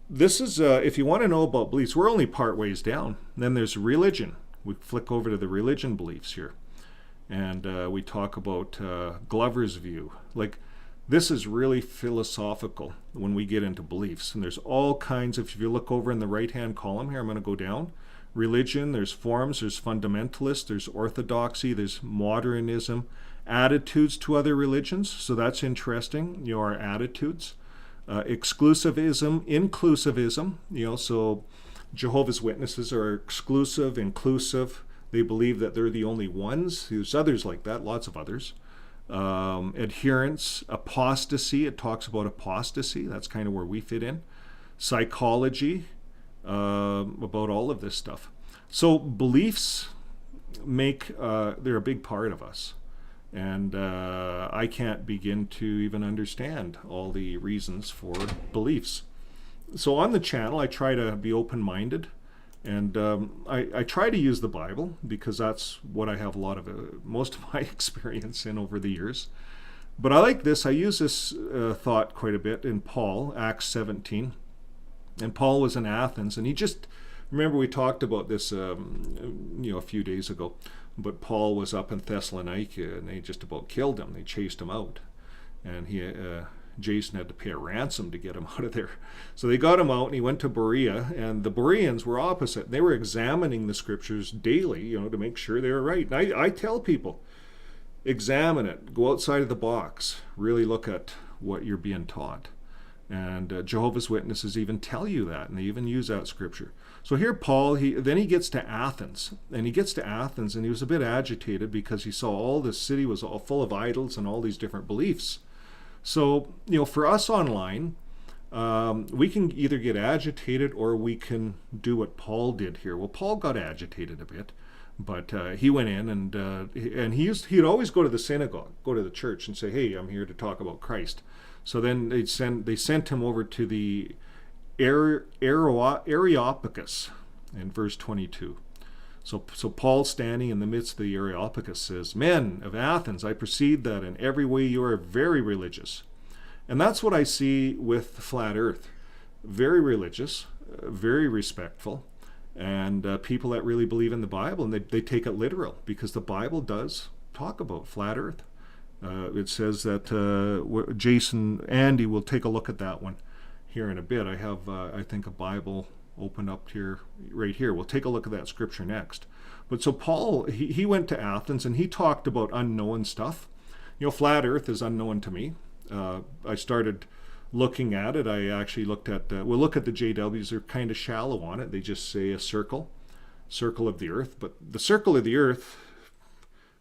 This is, if you want to know about beliefs, we're only part ways down. Then there's religion. We flick over to the religion beliefs here. And we talk about Glover's view. Like, this is really philosophical when we get into beliefs. And there's all kinds of, if you look over in the right-hand column here, I'm going to go down. Religion, there's forms, there's fundamentalists, there's orthodoxy, there's modernism, attitudes to other religions. So that's interesting, our attitudes. Exclusivism, inclusivism, so Jehovah's Witnesses are exclusive, inclusive. They believe that they're the only ones. There's others like that, lots of others. Adherence, apostasy, it talks about apostasy. That's kind of where we fit in. Psychology, about all of this stuff. So beliefs they're a big part of us. And I can't begin to even understand all the reasons for beliefs. So on the channel, I try to be open-minded. And I try to use the Bible because that's what I have a lot of most of my experience in over the years. But I like this. I use this thought quite a bit in Paul, Acts 17. And Paul was in Athens, and he just, remember we talked about this a few days ago, but Paul was up in Thessalonica, and they just about killed him. They chased him out. And Jason had to pay a ransom to get him out of there. So they got him out, and he went to Berea, and the Bereans were opposite. They were examining the scriptures daily, to make sure they were right. And I tell people, examine it, go outside of the box, really look at what you're being taught. And Jehovah's Witnesses even tell you that, and they even use that scripture. So here Paul, then he gets to Athens, and he was a bit agitated because he saw all this city was all full of idols and all these different beliefs. So, for us online, we can either get agitated or we can do what Paul did here. Well, Paul got agitated a bit, But he went in and he'd always go to the synagogue, go to the church, and say, "Hey, I'm here to talk about Christ." So then they sent him over to the Areopagus in verse 22. So Paul, standing in the midst of the Areopagus, says, "Men of Athens, I perceive that in every way you are very religious." And that's what I see with Flat Earth. Very religious, very respectful, and people that really believe in the Bible, and they take it literal, because the Bible does talk about Flat Earth. It says that Andy will take a look at that one here in a bit. I have, I think, a Bible open up here, right here. We'll take a look at that scripture next. But so Paul, he went to Athens and he talked about unknown stuff. Flat Earth is unknown to me. I started looking at it. I actually looked at, we'll look at the JWs. They're kind of shallow on it. They just say a circle of the earth. But the circle of the earth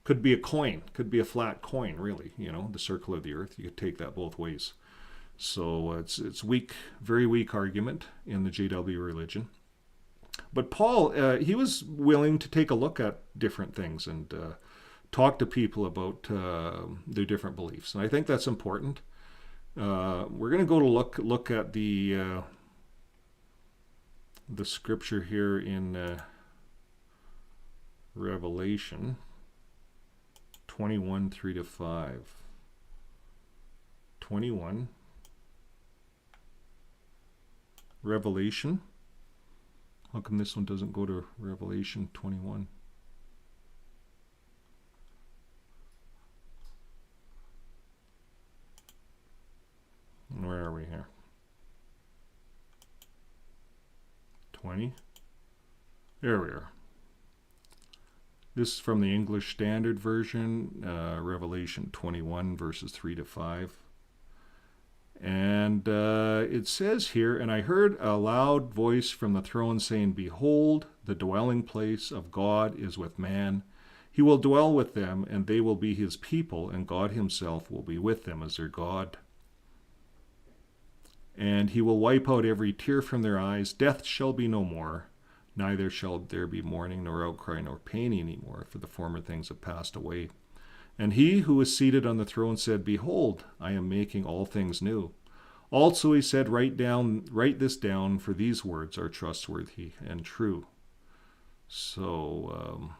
could be a coin, could be a flat coin, really. The circle of the earth. You could take that both ways. So it's weak, very weak argument in the JW religion. But Paul, he was willing to take a look at different things and talk to people about their different beliefs. And I think that's important. We're going to go to look at the scripture here in Revelation 21, 3-5. 21. Revelation. How come this one doesn't go to Revelation 21? Where are we here? 20. There we are. This is from the English Standard Version, Revelation 21, verses 3-5. And it says here, "And I heard a loud voice from the throne saying, Behold, the dwelling place of God is with man. He will dwell with them, and they will be his people, and God himself will be with them as their God. And he will wipe out every tear from their eyes. Death shall be no more, neither shall there be mourning, nor outcry, nor pain any more, for the former things have passed away. And he who was seated on the throne said, Behold, I am making all things new. Also he said, Write this down, for these words are trustworthy and true." So,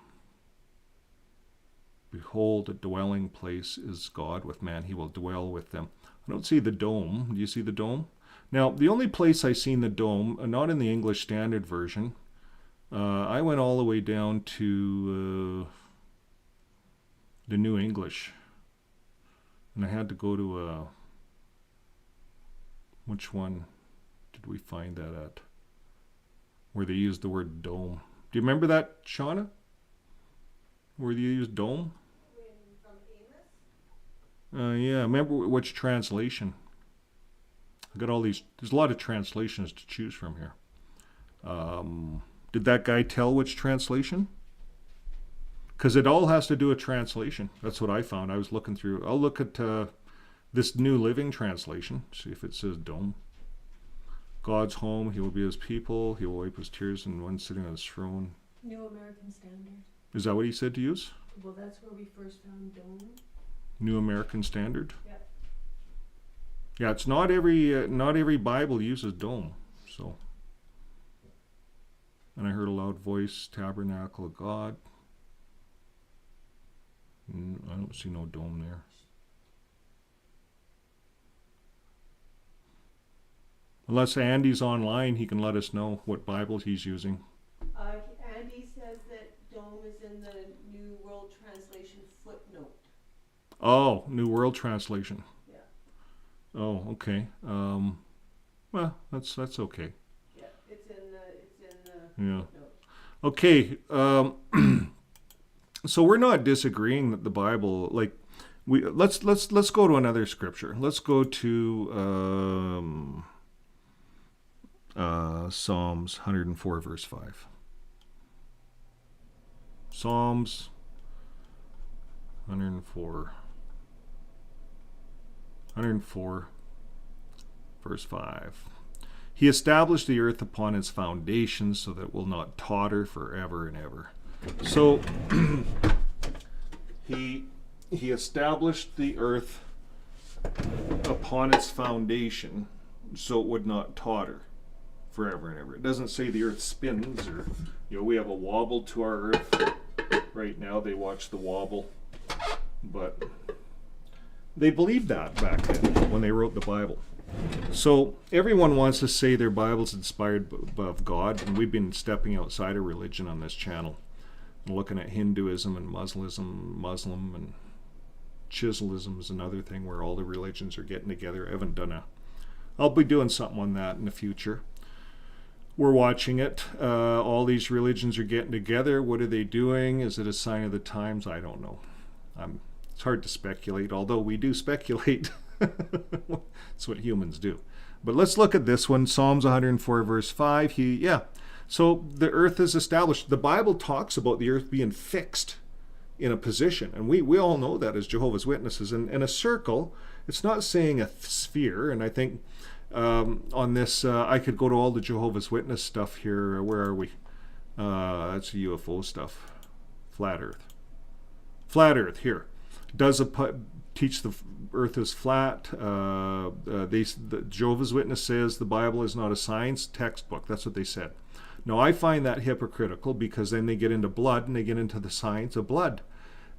behold, the dwelling place is God with man. He will dwell with them. I don't see the dome. Do you see the dome? Now, the only place I seen the dome, not in the English Standard Version, I went all the way down to the New English, and I had to go to which one did we find that at, where they used the word dome? Do you remember that, Shauna? Where they used dome? From Amos? Yeah, remember which translation? I got all these, there's a lot of translations to choose from here. Did that guy tell which translation? Because it all has to do with translation. That's what I found. I was looking through. I'll look at this New Living Translation, see if it says dome. God's home, he will be his people, he will wipe his tears, and one sitting on his throne. New American Standard. Is that what he said to use? Well, that's where we first found dome. New American Standard? Yep. Yeah, it's not every Bible uses dome. So, and I heard a loud voice, Tabernacle of God. I don't see no dome there. Unless Andy's online, he can let us know what Bible he's using. Andy says that dome is in the New World Translation footnote. Oh, New World Translation. Yeah. Oh, okay. Well, that's okay. Yeah, it's in the Yeah. footnote. Okay. So we're not disagreeing that the Bible, like, let's go to another scripture. Let's go to Psalms 104 verse 5. Psalms 104 verse 5. He established the earth upon its foundations so that it will not totter forever and ever. So he established the earth upon its foundation so it would not totter forever and ever. It doesn't say the earth spins, or we have a wobble to our earth right now. They watch the wobble, but they believed that back then when they wrote the Bible. So everyone wants to say their Bible's inspired of God, and we've been stepping outside of religion on this channel and looking at Hinduism and Muslim and Chiselism is another thing where all the religions are getting together. I haven't done I'll be doing something on that in the future. We're watching it. All these religions are getting together. What are they doing? Is it a sign of the times? I don't know. It's hard to speculate, although we do speculate. That's what humans do. But let's look at this one, Psalms 104 verse 5. So the earth is established. The Bible talks about the earth being fixed in a position, and we all know that as Jehovah's Witnesses. And a circle, it's not saying a sphere. And I think on this, I could go to all the Jehovah's Witness stuff here. Where are we? That's UFO stuff. Flat Earth. Flat Earth here. Does teach the earth is flat. The Jehovah's Witness says the Bible is not a science textbook. That's what they said. Now, I find that hypocritical, because then they get into blood and they get into the science of blood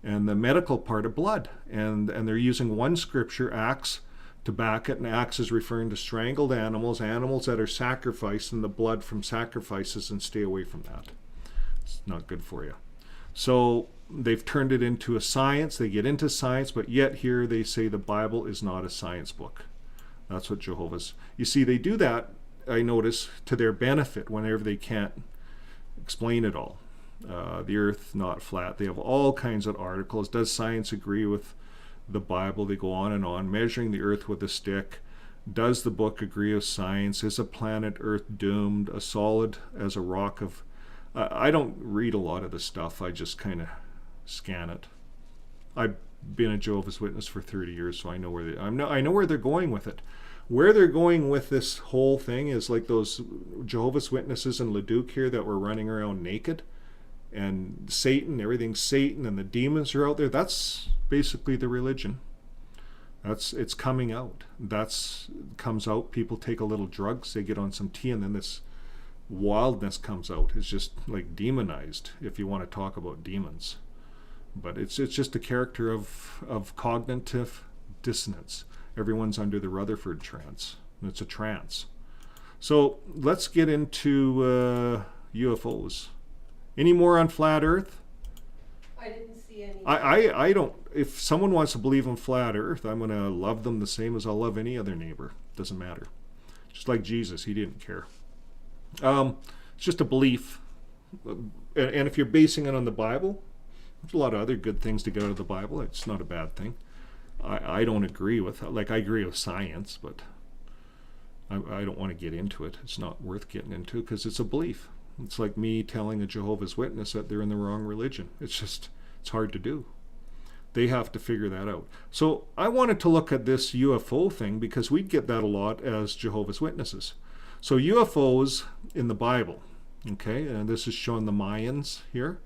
and the medical part of blood. And they're using one scripture, Acts, to back it. And Acts is referring to strangled animals that are sacrificed, and the blood from sacrifices, and stay away from that. It's not good for you. So they've turned it into a science. They get into science, but yet here they say the Bible is not a science book. That's what Jehovah's... You see, they do that, I notice, to their benefit whenever they can't explain it all. The earth not flat. They have all kinds of articles. Does science agree with the Bible? They go on and on. Measuring the earth with a stick. Does the book agree with science? Is a planet Earth doomed? A solid as a rock of... I don't read a lot of this stuff. I just kind of scan it. I've been a Jehovah's Witness for 30 years, so I know I know where they're going with it. Where they're going with this whole thing is like those Jehovah's Witnesses in Leduc here that were running around naked, and Satan, everything's Satan, and the demons are out there. That's basically the religion. It's coming out. Comes out. People take a little drugs, they get on some tea, and then this wildness comes out. It's just like demonized, if you want to talk about demons. But it's just a character of cognitive dissonance. Everyone's under the Rutherford trance. It's a trance. So let's get into UFOs. Any more on flat Earth? I didn't see any. I don't. If someone wants to believe in flat Earth, I'm going to love them the same as I'll love any other neighbor. Doesn't matter. Just like Jesus, he didn't care. It's just a belief. And if you're basing it on the Bible, there's a lot of other good things to get out of the Bible. It's not a bad thing. I don't agree with, I agree with science, but I don't want to get into it. It's not worth getting into, because it's a belief. It's like me telling a Jehovah's Witness that they're in the wrong religion. It's hard to do. They have to figure that out. So I wanted to look at this UFO thing, because we get that a lot as Jehovah's Witnesses. So UFOs in the Bible, okay, and this is showing the Mayans here,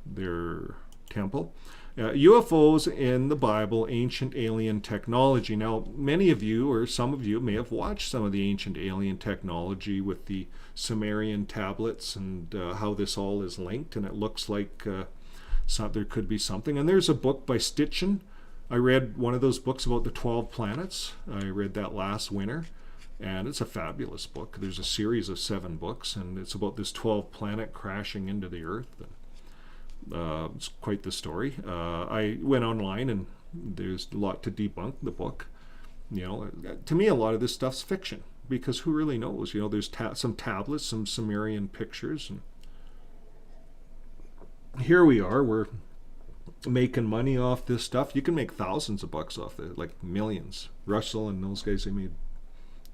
their temple. UFOs in the Bible, ancient alien technology. Now, many of you, or some of you, may have watched some of the ancient alien technology with the Sumerian tablets, and how this all is linked, and it looks like there could be something. And there's a book by Stitchin. I read one of those books about the 12 planets. I read that last winter, and it's a fabulous book. There's a series of 7 books, and it's about this 12 planet crashing into the Earth. It's quite the story. I went online, and there's a lot to debunk the book. To me, a lot of this stuff's fiction, because who really knows? There's some tablets, some Sumerian pictures, and here we are. We're making money off this stuff. You can make thousands of bucks off it, like millions. Russell and those guys, they made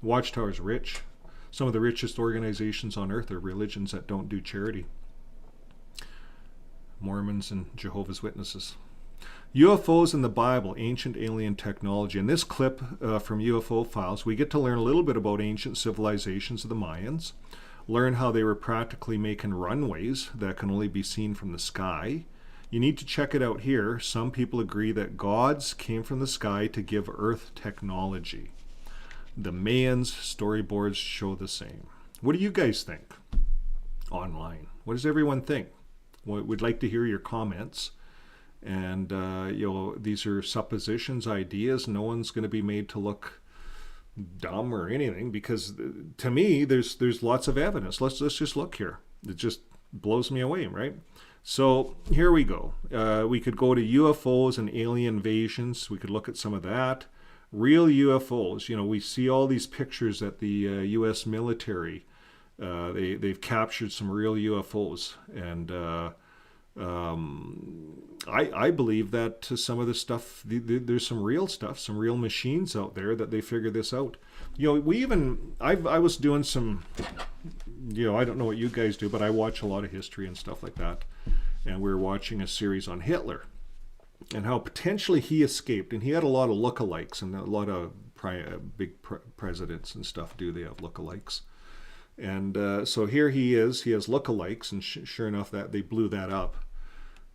Watchtower's rich. Some of the richest organizations on earth are religions that don't do charity. Mormons and Jehovah's Witnesses. UFOs in the Bible, ancient alien technology. In this clip from UFO Files, we get to learn a little bit about ancient civilizations of the Mayans, learn how they were practically making runways that can only be seen from the sky. You need to check it out here. Some people agree that gods came from the sky to give Earth technology. The Mayans' storyboards show the same. What do you guys think online? What does everyone think? We'd like to hear your comments. And these are suppositions, ideas. No one's going to be made to look dumb or anything, because to me, there's lots of evidence. Let's just look here. It just blows me away, right? So here we go. We could go to UFOs and alien invasions. We could look at some of that. Real UFOs. We see all these pictures that the U.S. military, they've captured some real UFOs, and I believe that some of this stuff, there's some real stuff, some real machines out there that they figure this out. I was doing some, I don't know what you guys do, but I watch a lot of history and stuff like that. And we were watching a series on Hitler and how potentially he escaped. And he had a lot of lookalikes, and a lot of big presidents and stuff they have lookalikes. And so here he is, he has lookalikes, and sure enough, that they blew that up.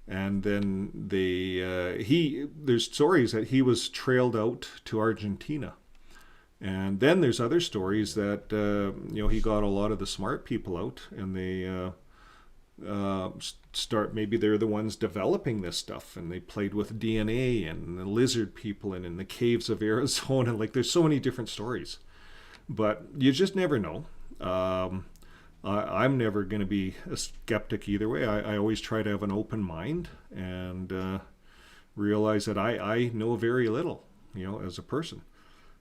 And then there's stories that he was trailed out to Argentina. And then there's other stories that, he got a lot of the smart people out, and they maybe they're the ones developing this stuff, and they played with DNA and the lizard people and in the caves of Arizona. Like, there's so many different stories, but you just never know. I'm never going to be a skeptic either way. I always try to have an open mind and realize that I know very little, as a person.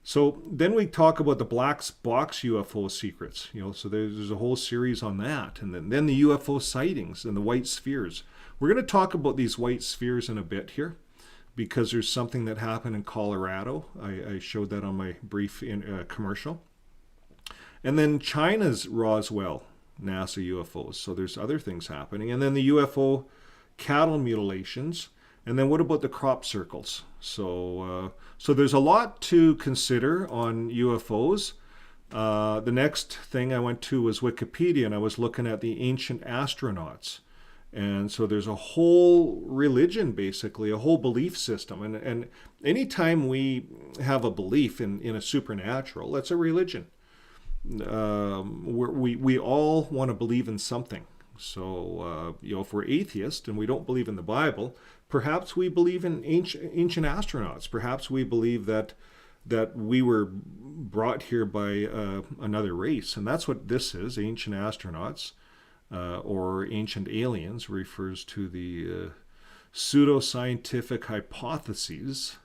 So then we talk about the black box UFO secrets, so there's a whole series on that. And then the UFO sightings and the white spheres. We're going to talk about these white spheres in a bit here, because there's something that happened in Colorado. I showed that on my brief commercial. And then China's Roswell, NASA UFOs. So there's other things happening. And then the UFO cattle mutilations. And then what about the crop circles? So there's a lot to consider on UFOs. The next thing I went to was Wikipedia, and I was looking at the ancient astronauts. And so there's a whole religion, basically, a whole belief system. And anytime we have a belief in a supernatural, that's a religion. We all want to believe in something. So, if we're atheists and we don't believe in the Bible, perhaps we believe in ancient astronauts. Perhaps we believe that we were brought here by another race. And that's what this is, ancient astronauts, or ancient aliens, refers to the pseudoscientific hypotheses,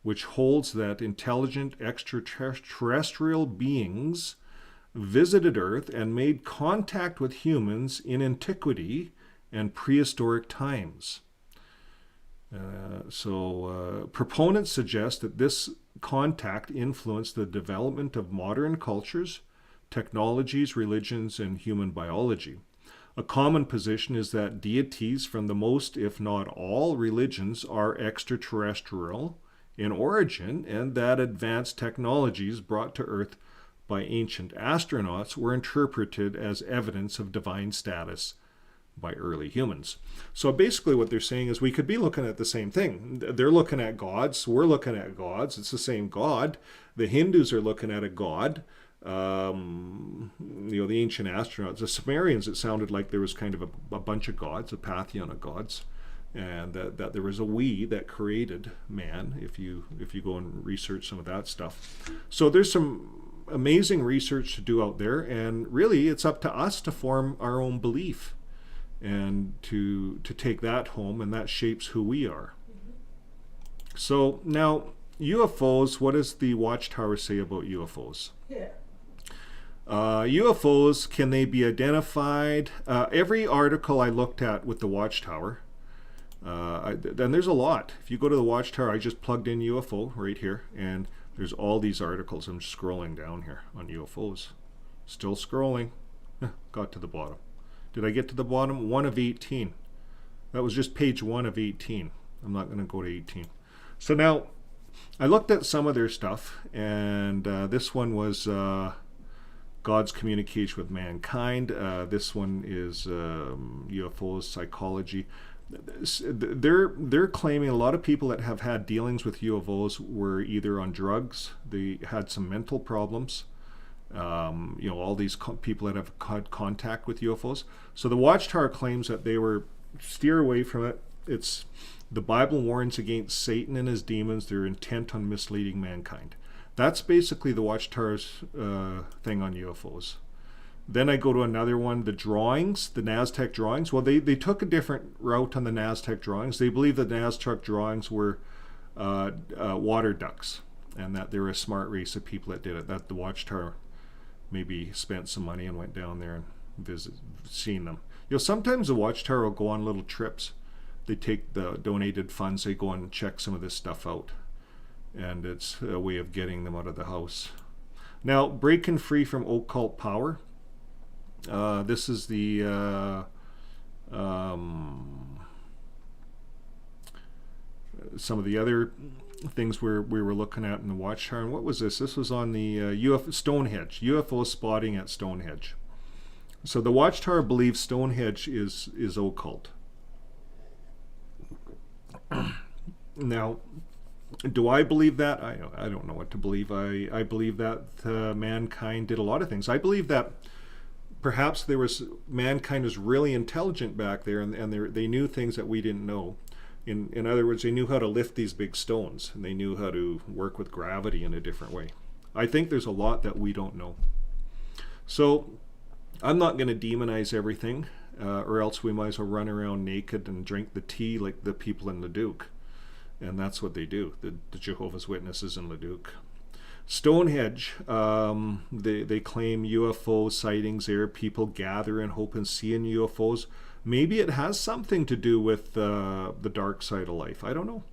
which holds that intelligent extraterrestrial beings visited Earth and made contact with humans in antiquity and prehistoric times. Proponents suggest that this contact influenced the development of modern cultures, technologies, religions, and human biology. A common position is that deities from the most, if not all, religions are extraterrestrial in origin, and that advanced technologies brought to Earth by ancient astronauts were interpreted as evidence of divine status by early humans. So basically what they're saying is we could be looking at the same thing. They're looking at gods, we're looking at gods, it's the same God. The Hindus are looking at a god. The ancient astronauts, the Sumerians, it sounded like there was kind of a bunch of gods, a pantheon of gods, and that there was a we that created man, if you go and research some of that stuff. So there's some amazing research to do out there, and really it's up to us to form our own belief and to take that home, and that shapes who we are. So now, UFOs, what does the Watchtower say about UFOs? UFOs, can they be identified? Every article I looked at with the Watchtower, and there's a lot. If you go to the Watchtower, I just plugged in UFO right here, and there's all these articles. I'm scrolling down here on UFOs. Still scrolling. Got to the bottom. Did I get to the bottom? 1 of 18. That was just page 1 of 18. I'm not going to go to 18. So now, I looked at some of their stuff, and this one was God God's communication with mankind. This one is UFOs, psychology. They're claiming a lot of people that have had dealings with UFOs were either on drugs, they had some mental problems. All these people that have had contact with UFOs. So the Watchtower claims that they were steer away from it. It's the Bible warns against Satan and his demons. They're intent on misleading mankind. That's basically the Watchtower's thing on UFOs. Then I go to another one, the drawings, the Naztec drawings. Well, they took a different route on the Naztec drawings. They believe the Naztec drawings were water ducks, and that they were a smart race of people that did it. That the Watchtower maybe spent some money and went down there and seen them. Sometimes the Watchtower will go on little trips. They take the donated funds, they go and check some of this stuff out. And it's a way of getting them out of the house. Now, breaking free from occult power. This is the some of the other things we were looking at in the Watchtower. And what was this? This was on the Stonehenge, UFO spotting at Stonehenge. So the Watchtower believes Stonehenge is occult. Now, do I believe that? I don't know what to believe. I believe that mankind did a lot of things. I believe that perhaps mankind was really intelligent back there, and they knew things that we didn't know. In other words, they knew how to lift these big stones, and they knew how to work with gravity in a different way. I think there's a lot that we don't know. So I'm not going to demonize everything, or else we might as well run around naked and drink the tea like the people in Leduc. And that's what they do, the Jehovah's Witnesses in Leduc. Stonehenge, they claim UFO sightings there. People gather and hope and seeing UFOs. Maybe it has something to do with the dark side of life. I don't know.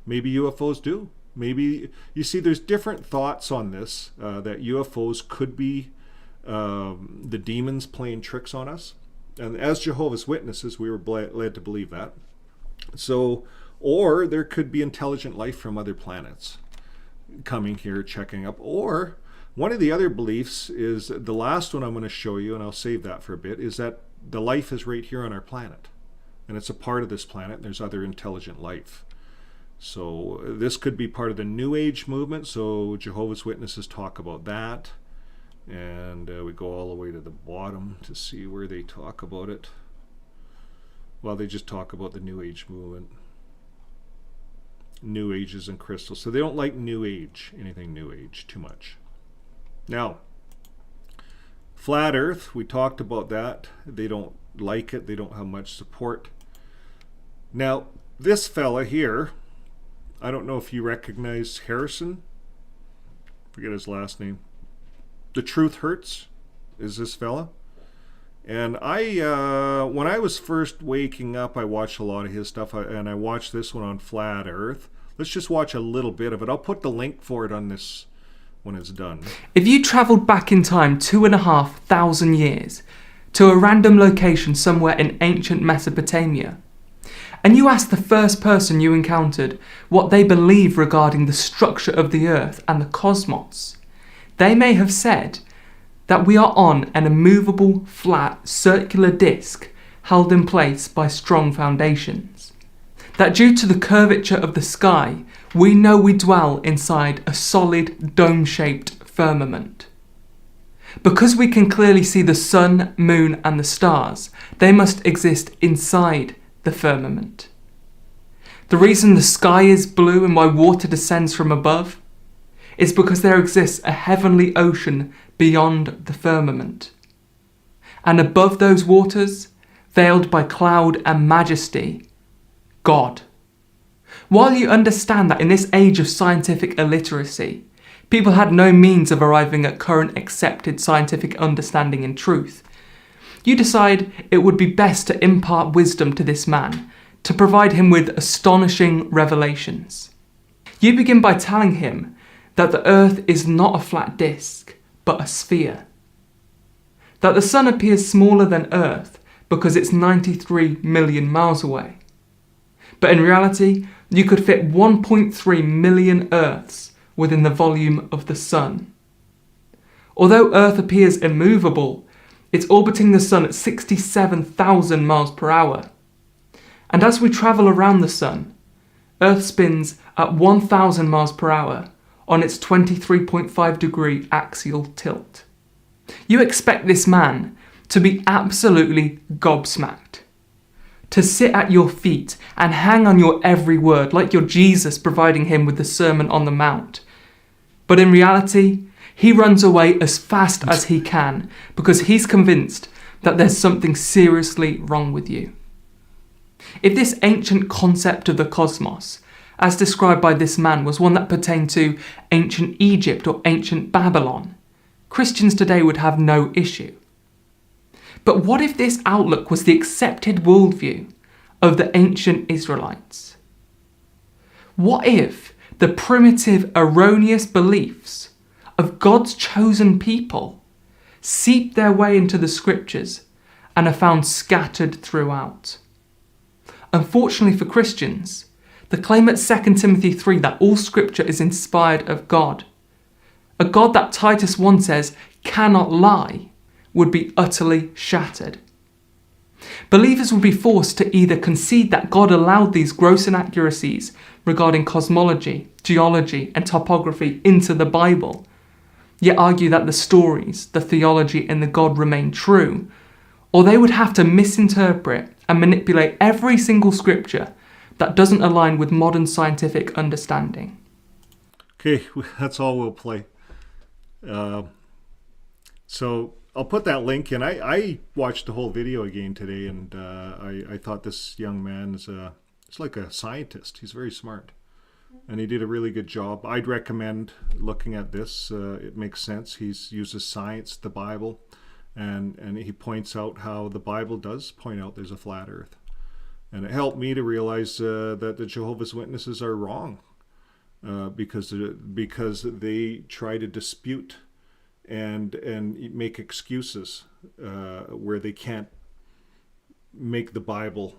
Maybe UFOs do. Maybe, you see, there's different thoughts on this, that UFOs could be the demons playing tricks on us. And as Jehovah's Witnesses, we were led to believe that. So, or there could be intelligent life from other planets coming here, checking up. Or one of the other beliefs is, the last one I'm going to show you, and I'll save that for a bit, is that the life is right here on our planet. And it's a part of this planet, and there's other intelligent life. So this could be part of the New Age movement. So Jehovah's Witnesses talk about that. And we go all the way to the bottom to see where they talk about it. Well, they just talk about the New Age movement. New Ages and crystals. So they don't like New Age, anything New Age, too much. Now, Flat Earth, we talked about that. They don't like it. They don't have much support. Now, this fella here, I don't know if you recognize Harrison. Forget his last name. The Truth Hurts is this fella. And when I was first waking up, I watched a lot of his stuff, and I watched this one on Flat Earth. Let's just watch a little bit of it. I'll put the link for it on this when it's done. If you travelled back in time 2,500 years to a random location somewhere in ancient Mesopotamia, and you asked the first person you encountered what they believe regarding the structure of the Earth and the cosmos, they may have said that we are on an immovable, flat, circular disc held in place by strong foundations. That due to the curvature of the sky, we know we dwell inside a solid, dome-shaped firmament. Because we can clearly see the sun, moon, and the stars, they must exist inside the firmament. The reason the sky is blue and why water descends from above is because there exists a heavenly ocean beyond the firmament. And above those waters, veiled by cloud and majesty, God. While you understand that in this age of scientific illiteracy, people had no means of arriving at current accepted scientific understanding and truth, you decide it would be best to impart wisdom to this man, to provide him with astonishing revelations. You begin by telling him that the Earth is not a flat disc, but a sphere. That the Sun appears smaller than Earth because it's 93 million miles away. But in reality, you could fit 1.3 million Earths within the volume of the Sun. Although Earth appears immovable, it's orbiting the Sun at 67,000 miles per hour. And as we travel around the Sun, Earth spins at 1,000 miles per hour on its 23.5 degree axial tilt. You expect this man to be absolutely gobsmacked, to sit at your feet and hang on your every word like you're Jesus providing him with the Sermon on the Mount. But in reality, he runs away as fast as he can because he's convinced that there's something seriously wrong with you. If this ancient concept of the cosmos, as described by this man, was one that pertained to ancient Egypt or ancient Babylon, Christians today would have no issue. But what if this outlook was the accepted worldview of the ancient Israelites? What if the primitive, erroneous beliefs of God's chosen people seep their way into the scriptures and are found scattered throughout? Unfortunately for Christians, the claim at 2 Timothy 3 that all scripture is inspired of God, a God that Titus 1 says cannot lie, would be utterly shattered. Believers would be forced to either concede that God allowed these gross inaccuracies regarding cosmology, geology, and topography into the Bible, yet argue that the stories, the theology, and the God remain true, or they would have to misinterpret and manipulate every single scripture that doesn't align with modern scientific understanding. Okay, that's all we'll play. So I'll put that link in. I watched the whole video again today, and I thought this young man is like a scientist. He's very smart, and he did a really good job. I'd recommend looking at this. It makes sense. He uses science, the Bible, and he points out how the Bible does point out there's a flat earth. And it helped me to realize that the Jehovah's Witnesses are wrong because they try to dispute and make excuses where they can't make the Bible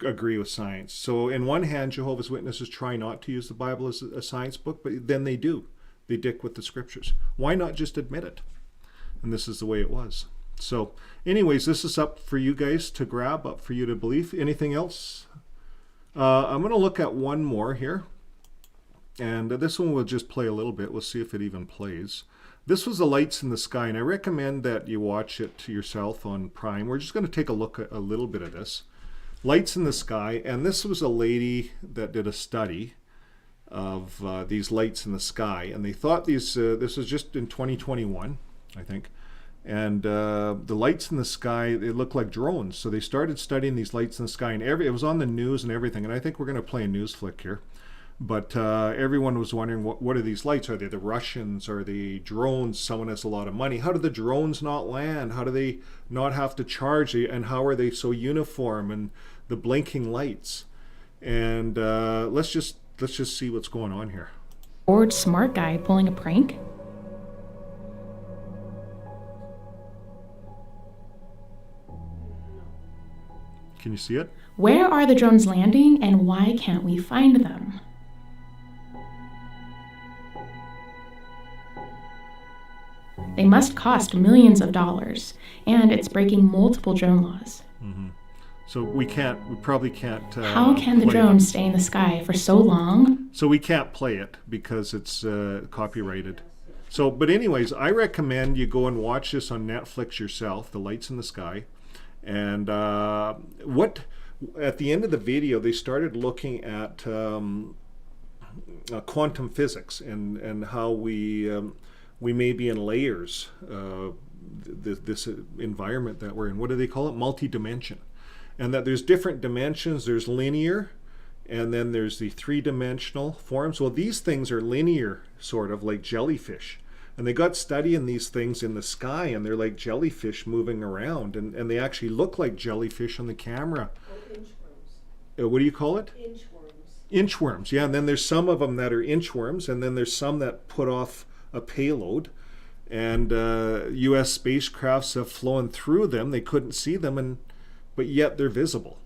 agree with science. So in one hand, Jehovah's Witnesses try not to use the Bible as a science book, but then they do. They dick with the scriptures. Why not just admit it? And this is the way it was. So anyways, this is up for you guys to grab, up for you to believe. Anything else? I'm going to look at one more here. And this one will just play a little bit. We'll see if it even plays. This was the lights in the sky, and I recommend that you watch it to yourself on Prime. We're just going to take a look at a little bit of this. Lights in the sky, and this was a lady that did a study of these lights in the sky, and they thought this was just in 2021, I think. And the lights in the sky, they look like drones. So they started studying these lights in the sky, and it was on the news and everything. And I think we're going to play a news flick here. But everyone was wondering, what are these lights? Are they the Russians? Are they drones? Someone has a lot of money. How do the drones not land? How do they not have to charge? And how are they so uniform? And the blinking lights. And let's just see what's going on here. Bored smart guy pulling a prank? Can you see it? Where are the drones landing and why can't we find them? They must cost millions of dollars, and it's breaking multiple drone laws. Mm-hmm. So we probably can't. How can the drones stay in the sky for so long? So we can't play it because it's copyrighted. So, but anyways, I recommend you go and watch this on Netflix yourself, The Lights in the Sky. And at the end of the video, they started looking at quantum physics and how we may be in layers, this environment that we're in. What do they call it? Multi-dimension. And that there's different dimensions. There's linear, and then there's the three-dimensional forms. Well, these things are linear, sort of like jellyfish. And they got studying these things in the sky, and they're like jellyfish moving around. And they actually look like jellyfish on the camera. Or inchworms. What do you call it? Inchworms. Inchworms, yeah. And then there's some of them that are inchworms, and then there's some that put off a payload. And U.S. spacecrafts have flown through them. They couldn't see them, but yet they're visible.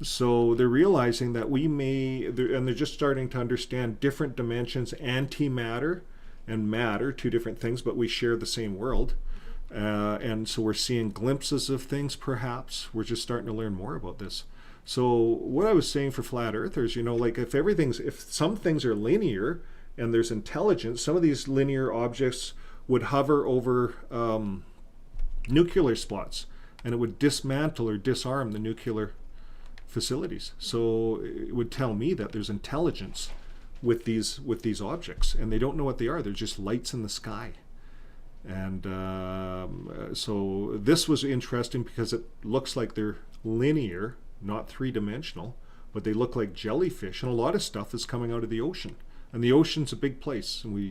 So they're realizing that and they're just starting to understand different dimensions, antimatter and matter, two different things, but we share the same world. And so we're seeing glimpses of things, perhaps. We're just starting to learn more about this. So what I was saying for flat earthers, like if some things are linear and there's intelligence, some of these linear objects would hover over nuclear spots, and it would dismantle or disarm the nuclear facilities. So it would tell me that there's intelligence with these objects, and they don't know what they are. They're just lights in the sky. And so this was interesting because it looks like they're linear, not three-dimensional, but they look like jellyfish, and a lot of stuff is coming out of the ocean. And the ocean's a big place, and we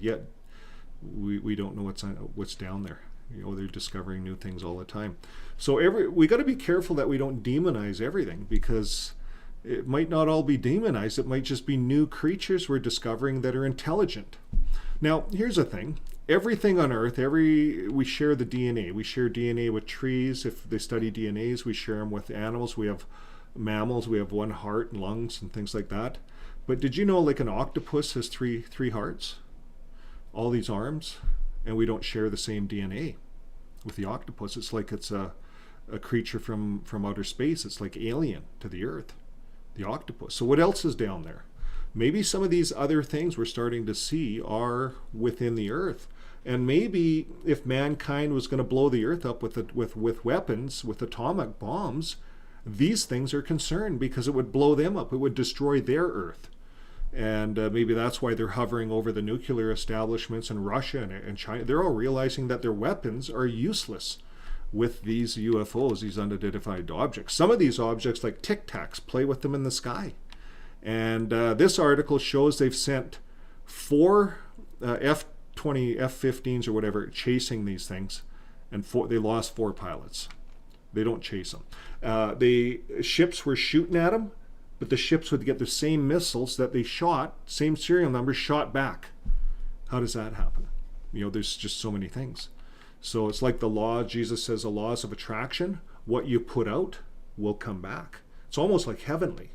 don't know what's down there. They're discovering new things all the time. So we got to be careful that we don't demonize everything, because it might not all be demonized. It might just be new creatures we're discovering that are intelligent. Now, here's the thing. Everything on Earth, we share the DNA. We share DNA with trees. If they study DNAs, we share them with animals. We have mammals. We have one heart and lungs and things like that. But did you know, like, an octopus has three hearts, all these arms, and we don't share the same DNA with the octopus? It's like it's a creature from outer space. It's like alien to the Earth, the octopus. So what else is down there? Maybe some of these other things we're starting to see are within the Earth. And maybe if mankind was going to blow the Earth up with weapons, with atomic bombs, these things are concerned because it would blow them up. It would destroy their Earth. And maybe that's why they're hovering over the nuclear establishments in Russia and China. They're all realizing that their weapons are useless with these UFOs, these unidentified objects. Some of these objects, like Tic Tacs, play with them in the sky. And this article shows they've sent 4 F-15s or whatever chasing these things, and they lost 4 pilots. They don't chase them. The ships were shooting at them, but the ships would get the same missiles that they shot, same serial numbers, shot back. How does that happen? There's just so many things. So it's like the law, Jesus says, the laws of attraction. What you put out will come back. It's almost like heavenly.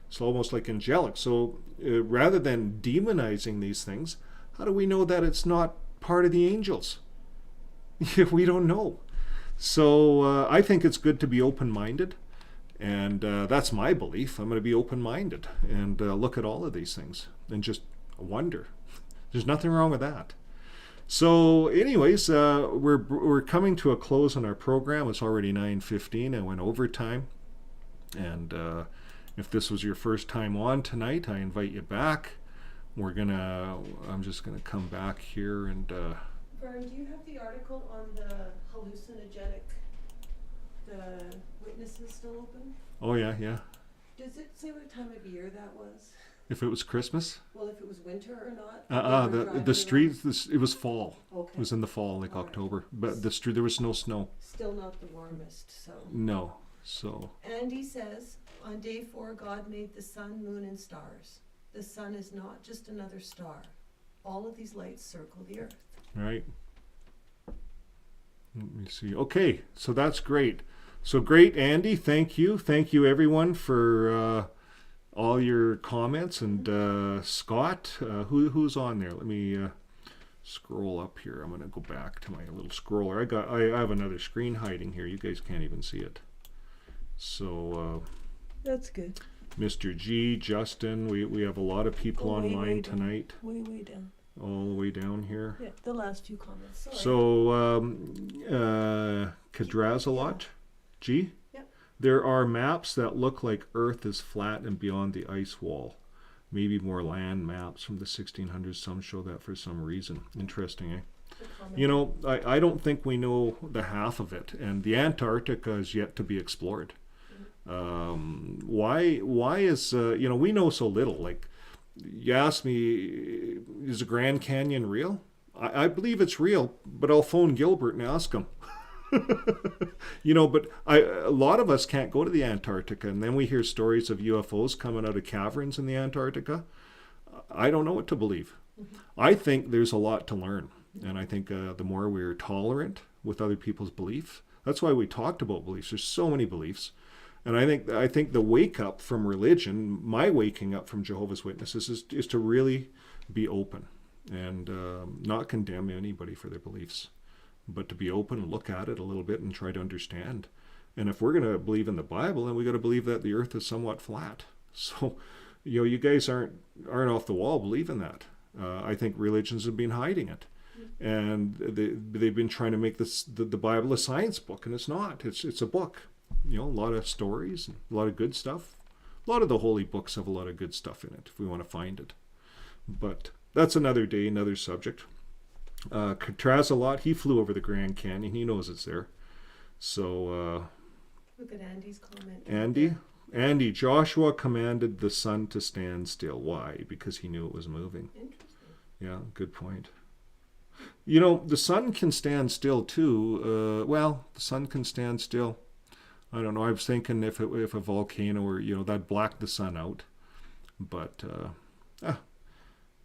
It's almost like angelic. So rather than demonizing these things, how do we know that it's not part of the angels? We don't know. So I think it's good to be open-minded. And that's my belief. I'm going to be open-minded and look at all of these things and just wonder. There's nothing wrong with that. So anyways, we're coming to a close on our program. It's already 9:15. I went overtime. And if this was your first time on tonight, I invite you back. I'm just going to come back here and... Vern, do you have the article on the hallucinogenic, the witnesses still open? Oh, yeah. Does it say what time of year that was? If it was Christmas? Well, if it was winter or not? The streets, it was fall. Okay. It was in the fall, like All October. right. But there was no snow. Still not the warmest, so. No, so... Andy says, on day 4, God made the sun, moon, and stars. The sun is not just another star. All of these lights circle the earth. Right. Let me see. Okay, so that's great. So great, Andy. Thank you. Thank you, everyone, for all your comments. And Scott, who's on there? Let me scroll up here. I'm going to go back to my little scroller. I have another screen hiding here. You guys can't even see it. So That's good. Mr. G, Justin, we have a lot of people online down. tonight. Way down. All the way down here. Yeah, the last few comments. Sorry. So, Kadrazalot, G? Yep. There are maps that look like Earth is flat and beyond the ice wall. Maybe more land maps from the 1600s. Some show that for some reason. Interesting, eh? I don't think we know the half of it. And the Antarctica is yet to be explored. Why is, we know so little. Like, you ask me, is the Grand Canyon real? I believe it's real, but I'll phone Gilbert and ask him. But a lot of us can't go to the Antarctica, and then we hear stories of UFOs coming out of caverns in the Antarctica. I don't know what to believe. Mm-hmm. I think there's a lot to learn, and I think the more we're tolerant with other people's beliefs, that's why we talked about beliefs. There's so many beliefs. And I think the wake up from religion, my waking up from Jehovah's Witnesses is to really be open and not condemn anybody for their beliefs, but to be open and look at it a little bit and try to understand. And if we're going to believe in the Bible, then we got to believe that the earth is somewhat flat. So, you guys aren't off the wall believing that. I think religions have been hiding it. And they've been trying to make the Bible a science book, and it's not. It's a book. A lot of stories, a lot of good stuff. A lot of the holy books have a lot of good stuff in it, if we want to find it. But that's another day, another subject. Trazalot, he flew over the Grand Canyon. He knows it's there. So, Look at Andy's comment. Andy, Joshua commanded the sun to stand still. Why? Because he knew it was moving. Interesting. Yeah, good point. The sun can stand still too. The sun can stand still. I don't know. I was thinking if a volcano or that blacked the sun out, but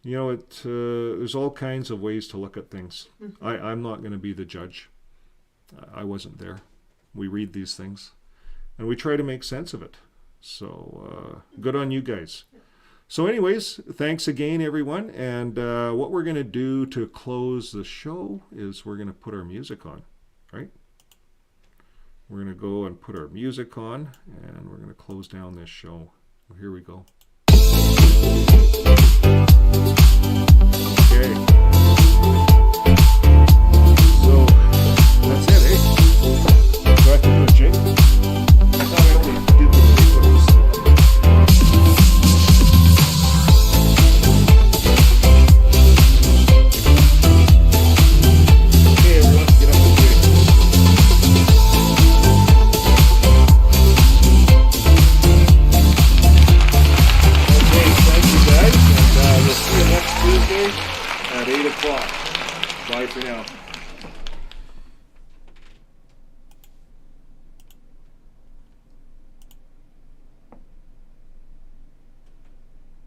there's all kinds of ways to look at things. Mm-hmm. I'm not going to be the judge. I wasn't there. We read these things, and we try to make sense of it. So good on you guys. So anyways, thanks again, everyone. And what we're going to do to close the show is we're going to put our music on, right? We're going to go and put our music on, and we're going to close down this show. Here we go. Okay. So, that's it, eh? Do I have to do a jig? I thought I only did the jig when it was okay, everyone, get up the jig. Okay, thank you guys, and we'll see you next Tuesday at 8 o'clock. Bye for now.